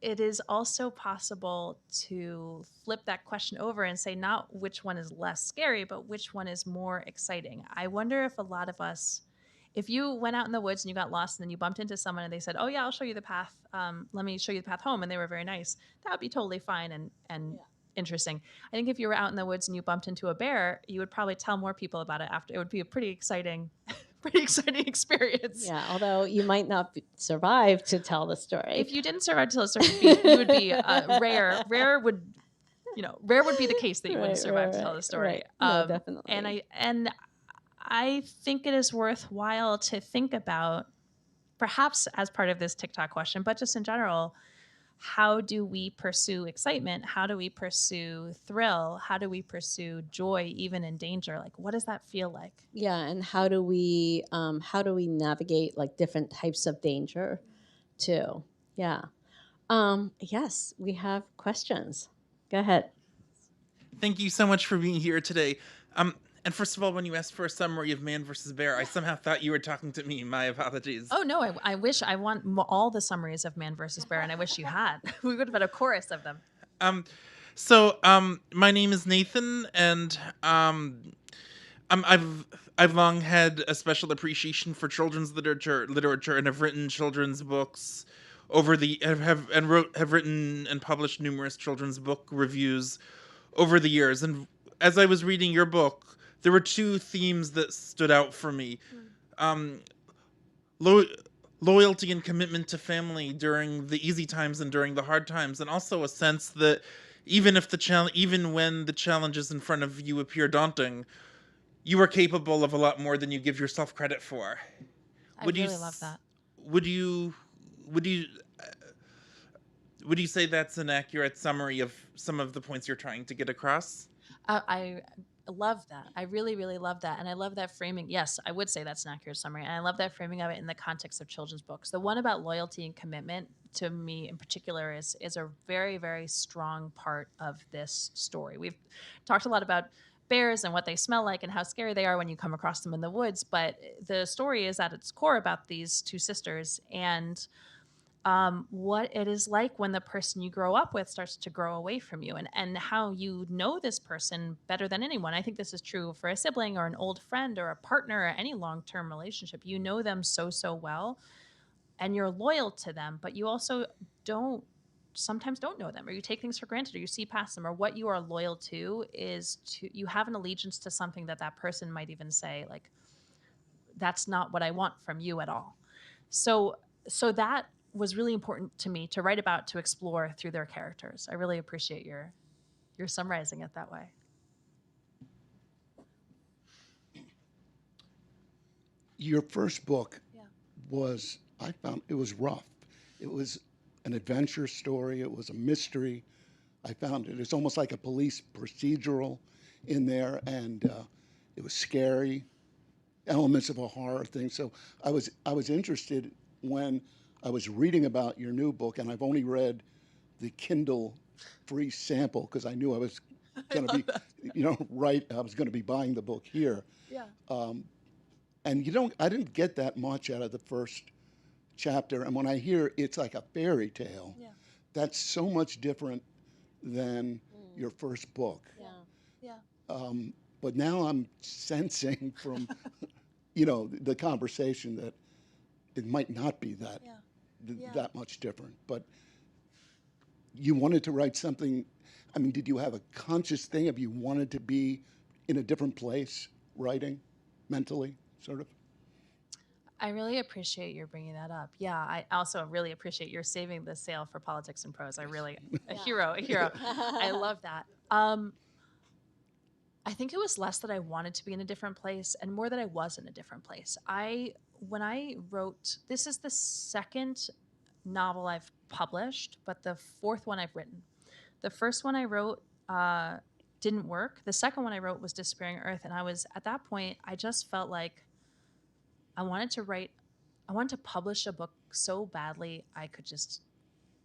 it is also possible to flip that question over and say not which one is less scary, but which one is more exciting. I wonder if a lot of us, if you went out in the woods and you got lost and then you bumped into someone and they said, oh yeah, I'll show you the path. Let me show you the path home. And they were very nice. That would be totally fine and interesting. I think if you were out in the woods and you bumped into a bear, you would probably tell more people about it after. It would be a pretty exciting experience. Yeah, although you might not survive to tell the story. If you didn't survive to tell the story, you would be rare. Rare would be the case that you wouldn't survive to tell the story. Right. No, definitely. And I think it is worthwhile to think about, perhaps as part of this TikTok question, but just in general, how do we pursue excitement? How do we pursue thrill? How do we pursue joy, even in danger? Like, what does that feel like? Yeah, and how do we navigate like different types of danger too? Yeah. Yes, we have questions. Go ahead. Thank you so much for being here today. And first of all, when you asked for a summary of Man versus Bear, I somehow thought you were talking to me. My apologies. Oh no, I wish I want all the summaries of Man versus Bear, and I wish you had. We would have had a chorus of them. My name is Nathan, and I've long had a special appreciation for children's literature, and have written children's books over the have written and published numerous children's book reviews over the years. And as I was reading your book, there were two themes that stood out for me. Um, lo- Loyalty and commitment to family during the easy times and during the hard times, and also a sense that even when the challenges in front of you appear daunting, you are capable of a lot more than you give yourself credit for. I Would you really s- love that. Would you would you would you say that's an accurate summary of some of the points you're trying to get across? I love that. I really, really love that. And I love that framing. Yes, I would say that's an accurate summary. And I love that framing of it in the context of children's books. The one about loyalty and commitment, to me in particular, is a very, very strong part of this story. We've talked a lot about bears and what they smell like and how scary they are when you come across them in the woods. But the story is at its core about these two sisters and what it is like when the person you grow up with starts to grow away from you, and how you know this person better than anyone. I think this is true for a sibling or an old friend or a partner or any long-term relationship. You know them so, so well and you're loyal to them, but you also don't sometimes don't know them, or you take things for granted, or you see past them, or what you are loyal to is to you have an allegiance to something that that person might even say like, that's not what I want from you at all. So that was really important to me to write about, to explore through their characters. I really appreciate your summarizing it that way. Your first book Yeah. was, I found it was rough. It was an adventure story. It was a mystery. I found it's almost like a police procedural in there, and it was scary, elements of a horror thing. So I was interested when I was reading about your new book, and I've only read the Kindle free sample because I knew I was going to be, right. I was going to be buying the book here. Yeah. And I didn't get that much out of the first chapter. And when I hear it's like a fairy tale, Yeah. that's so much different than your first book. Yeah. Yeah. But now I'm sensing from, the conversation that it might not be that Yeah. Yeah. that much different. But you wanted to write something. I mean, did you have a conscious thing of you wanted to be in a different place writing mentally, sort of? I really appreciate your bringing that up. Yeah, I also really appreciate your saving the sale for Politics and Prose. I really, a hero. I love that. I think it was less that I wanted to be in a different place and more that I was in a different place. When I wrote, this is the second novel I've published, but the fourth one I've written. The first one I wrote didn't work. The second one I wrote was Disappearing Earth, and at that point, I just felt like I wanted to publish a book so badly I could just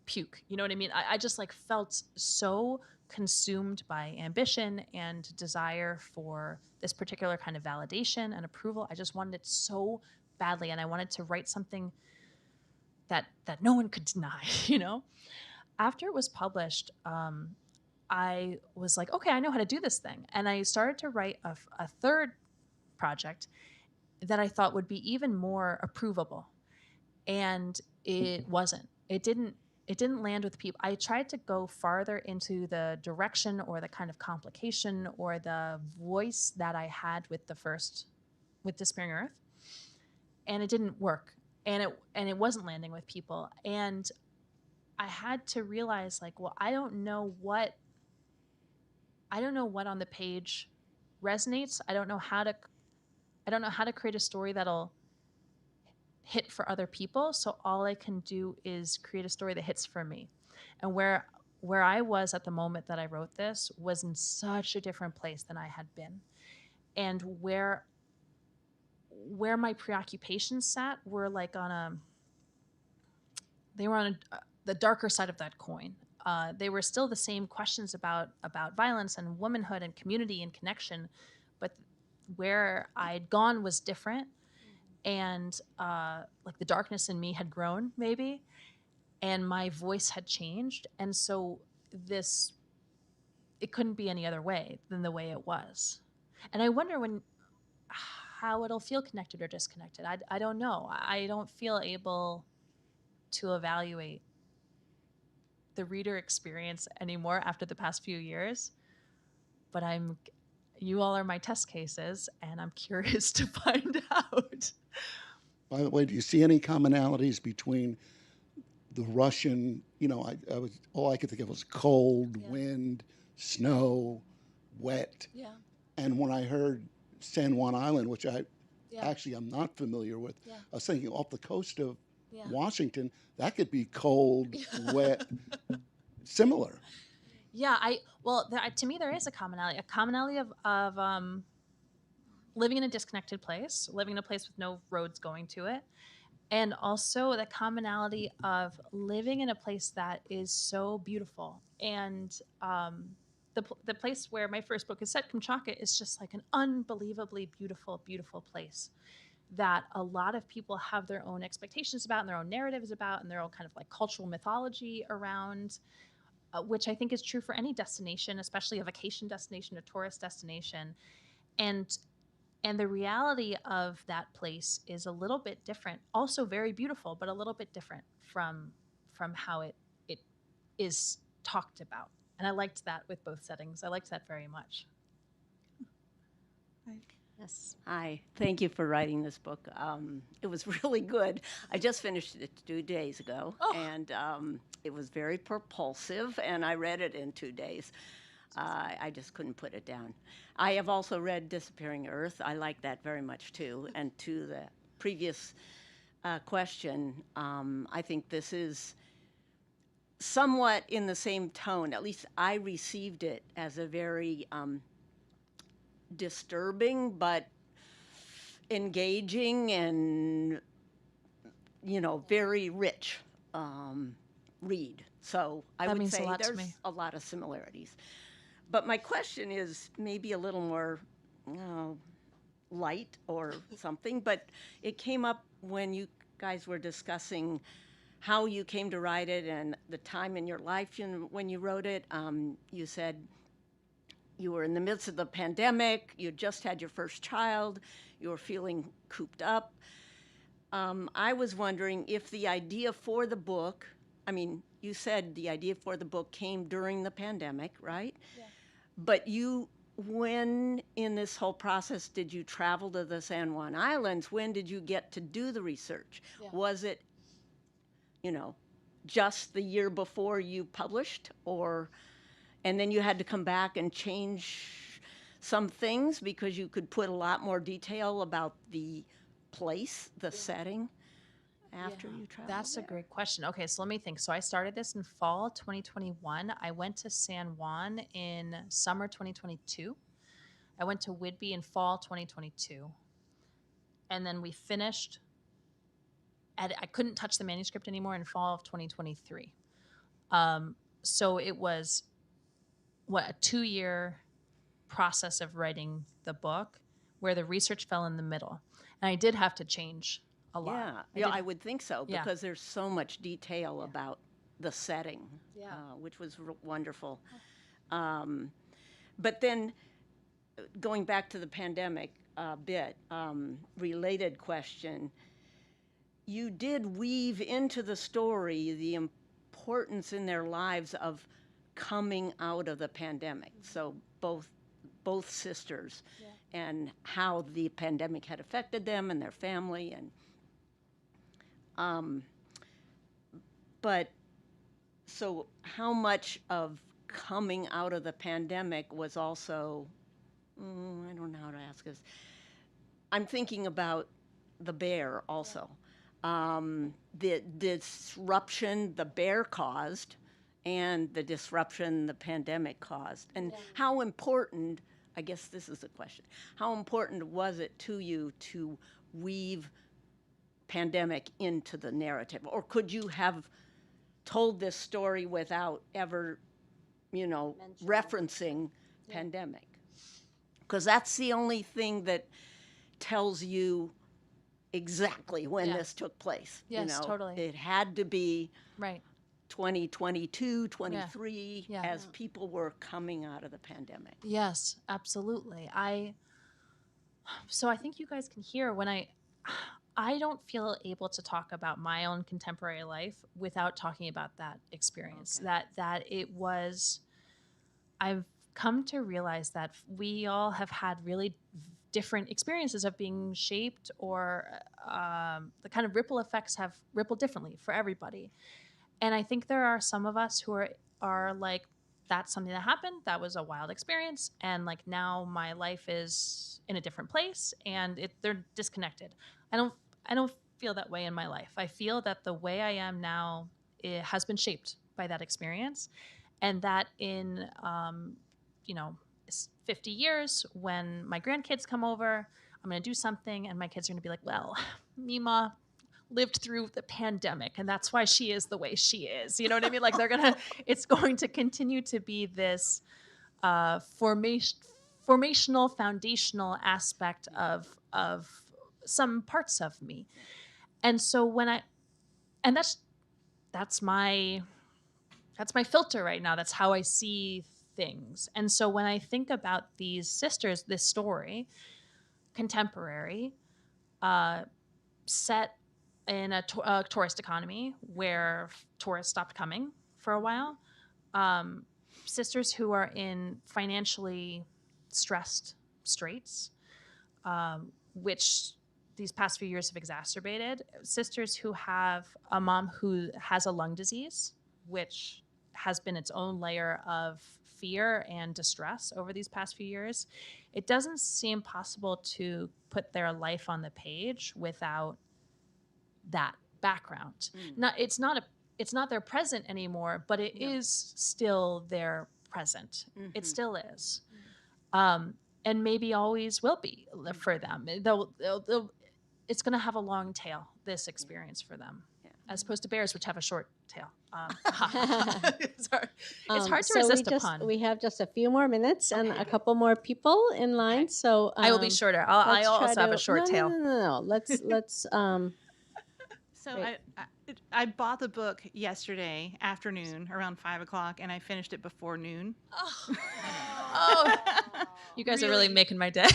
puke. You know what I mean? I just like felt so consumed by ambition and desire for this particular kind of validation and approval. I just wanted it so badly, and I wanted to write something that no one could deny. After it was published, I was like, okay, I know how to do this thing, and I started to write a third project that I thought would be even more approvable, and it wasn't. It didn't land with people. I tried to go farther into the direction or the kind of complication or the voice that I had with Disappearing Earth, and it didn't work. And it wasn't landing with people. And I had to realize, like, well, I don't know what on the page resonates. I don't know how to create a story that'll hit for other people. So all I can do is create a story that hits for me. And where I was at the moment that I wrote this was in such a different place than I had been. And where my preoccupations sat were like they were on the darker side of that coin. They were still the same questions about violence and womanhood and community and connection, but where I'd gone was different, and like the darkness in me had grown maybe, and my voice had changed, and so it couldn't be any other way than the way it was. And I wonder how it'll feel connected or disconnected. I don't know. I don't feel able to evaluate the reader experience anymore after the past few years, but you all are my test cases, and I'm curious to find out. By the way, do you see any commonalities between the Russian, all I could think of was cold, wind, snow, wet. Yeah. And when I heard San Juan Island, which I'm not familiar with, Yeah. I was thinking off the coast of Yeah. Washington, that could be cold, wet, similar. Yeah, to me there is a commonality of living in a disconnected place, living in a place with no roads going to it, and also the commonality of living in a place that is so beautiful. And the place where my first book is set, Kamchatka, is just like an unbelievably beautiful, beautiful place that a lot of people have their own expectations about and their own narratives about and their own kind of like cultural mythology around, which I think is true for any destination, especially a vacation destination, a tourist destination. And the reality of that place is a little bit different, also very beautiful, but a little bit different from how it is talked about. And I liked that with both settings. I liked that very much. Yes. Hi, thank you for writing this book. It was really good. I just finished it 2 days ago, and it was very propulsive, and I read it in 2 days. I just couldn't put it down. I have also read Disappearing Earth. I like that very much too. And to the previous question, I think this is somewhat in the same tone. At least I received it as a very disturbing but engaging and very rich read. So I That would means a say lot to there's me. a lot of similarities. But my question is maybe a little more light or something, but it came up when you guys were discussing how you came to write it and the time in your life when you wrote it. You said you were in the midst of the pandemic, you just had your first child, you were feeling cooped up. I was wondering if the idea for the book, you said the idea for the book came during the pandemic, right? Yeah. But when in this whole process did you travel to the San Juan Islands? When did you get to do the research? Yeah. Was it, just the year before you published, and then you had to come back and change some things because you could put a lot more detail about the place, the setting, after you traveled? That's a great question. Okay, so let me think. So I started this in fall 2021. I went to San Juan in summer 2022. I went to Whidbey in fall 2022. And then we finished, I couldn't touch the manuscript anymore in fall of 2023. So it was, a 2-year process of writing the book where the research fell in the middle. And I did have to change a lot. I would think so, because there's so much detail about the setting, which was wonderful. But then going back to the pandemic a bit, related question, you did weave into the story the importance in their lives of coming out of the pandemic. So both sisters, and how the pandemic had affected them and their family, and but so how much of coming out of the pandemic was also, I don't know how to ask this. I'm thinking about the bear also. the disruption the bear caused and the disruption the pandemic caused. And how important, I guess this is the question, how important was it to you to weave pandemic into the narrative? Or could you have told this story without ever, referencing pandemic? Because that's the only thing that tells you exactly when this took place. Yes, totally. It had to be Right. 2022, 23, Yeah. as people were coming out of the pandemic. Yes, absolutely. So I think you guys can hear when I don't feel able to talk about my own contemporary life without talking about that experience. Okay. That it was, I've come to realize that we all have had really different experiences of being shaped, or the kind of ripple effects have rippled differently for everybody. And I think there are some of us who are like, that's something that happened. That was a wild experience. And like now my life is in a different place and they're disconnected. I don't feel that way in my life. I feel that the way I am now, it has been shaped by that experience. And that in, 50 years, when my grandkids come over, I'm going to do something and my kids are going to be like, well, Mima lived through the pandemic and that's why she is the way she is. You know what I mean? Like it's going to continue to be this foundational aspect of some parts of me. And so that's my filter right now. That's how I see things. And so when I think about these sisters, this story, contemporary, set in a tourist economy where tourists stopped coming for a while, sisters who are in financially stressed straits, which these past few years have exacerbated, sisters who have a mom who has a lung disease, which has been its own layer of fear and distress over these past few years. It doesn't seem possible to put their life on the page without that background. It's not their present anymore, but it is still their present. It still is. And maybe always will be for them. It's going to have a long tail, this experience for them, as opposed to bears, which have a short tail. Sorry. It's hard to resist a pun. We have just a few more minutes and a couple more people in line. So I will be shorter. I also have a short tail. No. Let's. So I bought the book yesterday afternoon around 5 o'clock, and I finished it before noon. Oh, you guys are really making my day.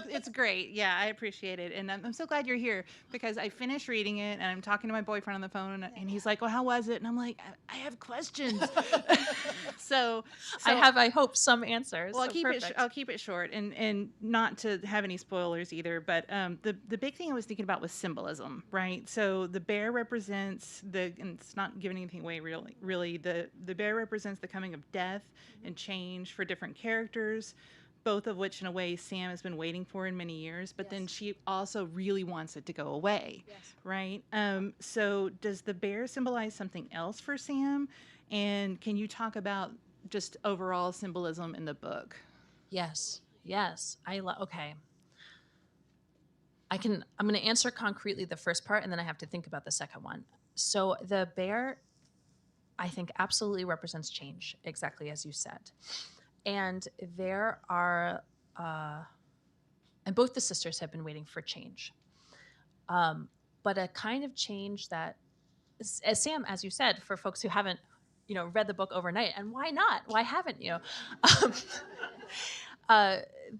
It's great. Yeah, I appreciate it. And I'm so glad you're here because I finished reading it and I'm talking to my boyfriend on the phone and he's like, well, how was it? And I'm like, I have questions. so I hope some answers. Well, I'll keep it short and not to have any spoilers either. But the big thing I was thinking about was symbolism, right? So the bear represents and it's not giving anything away really. The bear represents the coming of death and change for different characters, both of which in a way Sam has been waiting for in many years, but then she also really wants it to go away, right? So does the bear symbolize something else for Sam? And can you talk about just overall symbolism in the book? Yes. Okay. I'm going to answer concretely the first part and then I have to think about the second one. So the bear, I think, absolutely represents change, exactly as you said. And there are, and both the sisters have been waiting for change. But a kind of change that, as Sam, as you said, for folks who haven't, read the book overnight, and why not? Why haven't you?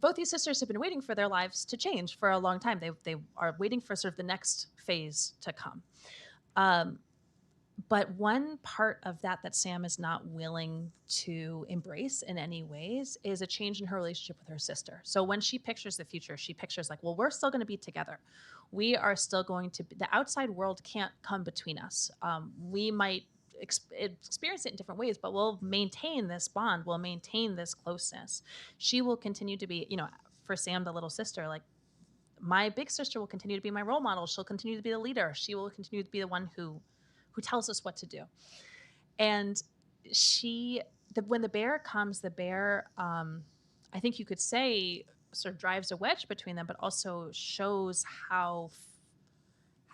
Both these sisters have been waiting for their lives to change for a long time. They are waiting for sort of the next phase to come. But one part of that Sam is not willing to embrace in any ways is a change in her relationship with her sister. So when she pictures the future, she pictures like, well, we're still going to be together. We are still going to be, the outside world can't come between us. We might experience it in different ways, but we'll maintain this bond. We'll maintain this closeness. She will continue to be, for Sam, the little sister, like my big sister will continue to be my role model. She'll continue to be the leader. She will continue to be the one who tells us what to do. And when the bear comes, the bear, I think you could say, sort of drives a wedge between them, but also shows how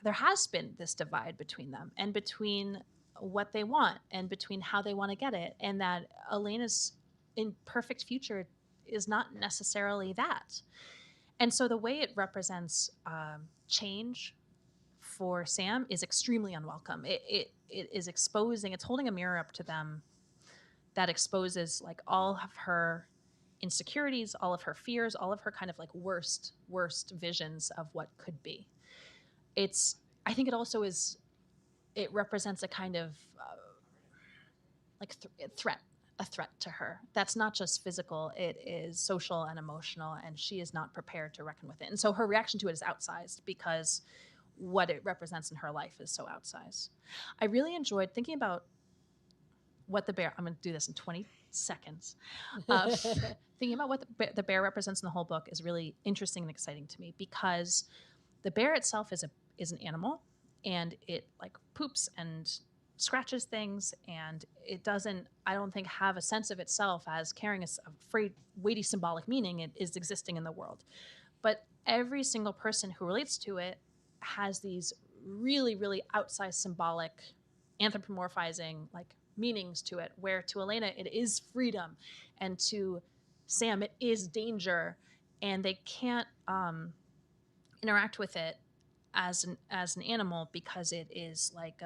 there has been this divide between them and between what they want and between how they want to get it. And that Elena's perfect future is not necessarily that. And so the way it represents change for Sam is extremely unwelcome. It is exposing, it's holding a mirror up to them that exposes like all of her insecurities, all of her fears, all of her kind of like worst visions of what could be. I think it also is, it represents a kind of a threat to her. That's not just physical, it is social and emotional, and she is not prepared to reckon with it. And so her reaction to it is outsized because what it represents in her life is so outsized. I really enjoyed thinking about what the bear, I'm going to do this in 20 seconds. Thinking about what the bear represents in the whole book is really interesting and exciting to me, because the bear itself is an animal, and it like poops and scratches things, and it doesn't, I don't think, have a sense of itself as carrying a weighty symbolic meaning. It is existing in the world. But every single person who relates to it has these really, really outsized symbolic, anthropomorphizing like meanings to it, where to Elena it is freedom, and to Sam it is danger, and they can't interact with it as an animal because it is like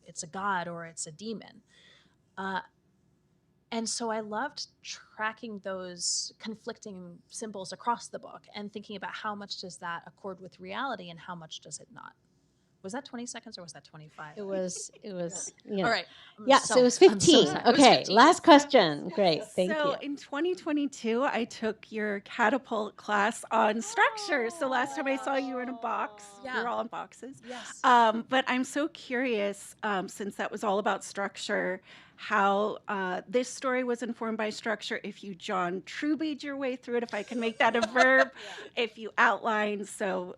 it's a god or it's a demon. And so I loved tracking those conflicting symbols across the book and thinking about how much does that accord with reality and how much does it not. Was that 20 seconds or was that 25? It was, you know. All right. Yeah, so it was 15. sorry. It was Okay, 15. last question. Great, thank you. So in 2022, I took your catapult class on structure. So last time I saw you were in a box. Yeah. We were all in boxes. Yes. But I'm so curious, since that was all about structure, how this story was informed by structure, if you John Truby'd your way through it, if I can make that a verb, if you outlined. So,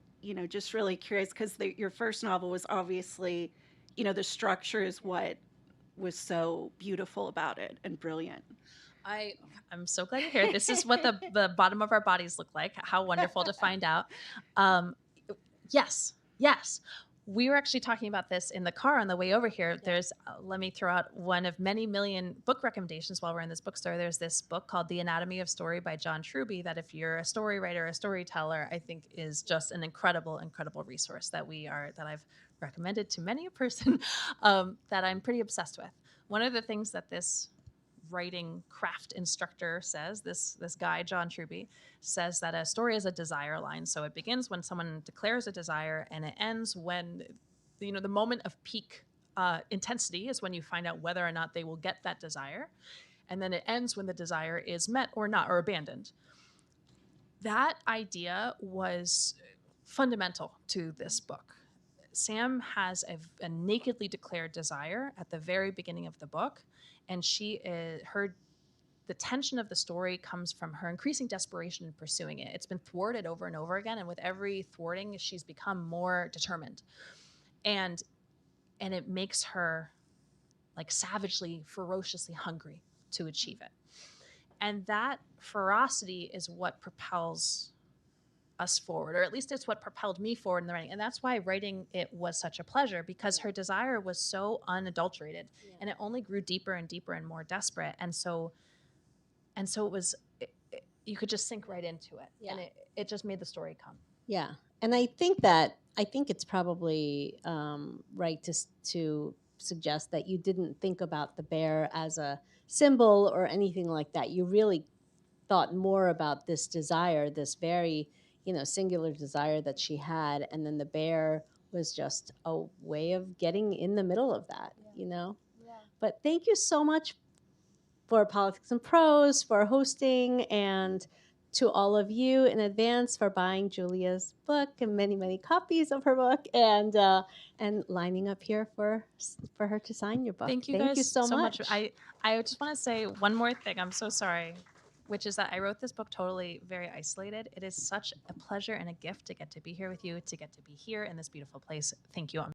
just really curious, because your first novel was obviously, the structure is what was so beautiful about it and brilliant. I'm so glad you're here. This is what the bottom of our bodies look like. How wonderful to find out. Yes. We were actually talking about this in the car on the way over here. There's, let me throw out one of many million book recommendations while we're in this bookstore. There's this book called The Anatomy of Story by John Truby that if you're a story writer, a storyteller, I think is just an incredible, incredible resource that I've recommended to many a person that I'm pretty obsessed with. One of the things that this writing craft instructor says, this guy, John Truby, says that a story is a desire line. So it begins when someone declares a desire, and it ends when, the moment of peak intensity is when you find out whether or not they will get that desire. And then it ends when the desire is met or not, or abandoned. That idea was fundamental to this book. Sam has a nakedly declared desire at the very beginning of the book, and the tension of the story comes from her increasing desperation in pursuing it. It's been thwarted over and over again, and with every thwarting, she's become more determined. And it makes her like savagely, ferociously hungry to achieve it. And that ferocity is what propels us forward, or at least it's what propelled me forward in the writing. And that's why writing it was such a pleasure, because her desire was so unadulterated, and it only grew deeper and deeper and more desperate. And so it was, you could just sink right into it. Yeah. And it just made the story come. Yeah. And I think it's probably right to suggest that you didn't think about the bear as a symbol or anything like that. You really thought more about this desire, this very, singular desire that she had. And then the bear was just a way of getting in the middle of that, Yeah. But thank you so much for Politics and Prose, for hosting, and to all of you in advance for buying Julia's book and many, many copies of her book, and lining up here for her to sign your book. Thank you guys so much. I just want to say one more thing. I'm so sorry. which is that I wrote this book totally very isolated. It is such a pleasure and a gift to get to be here with you, to get to be here in this beautiful place. Thank you.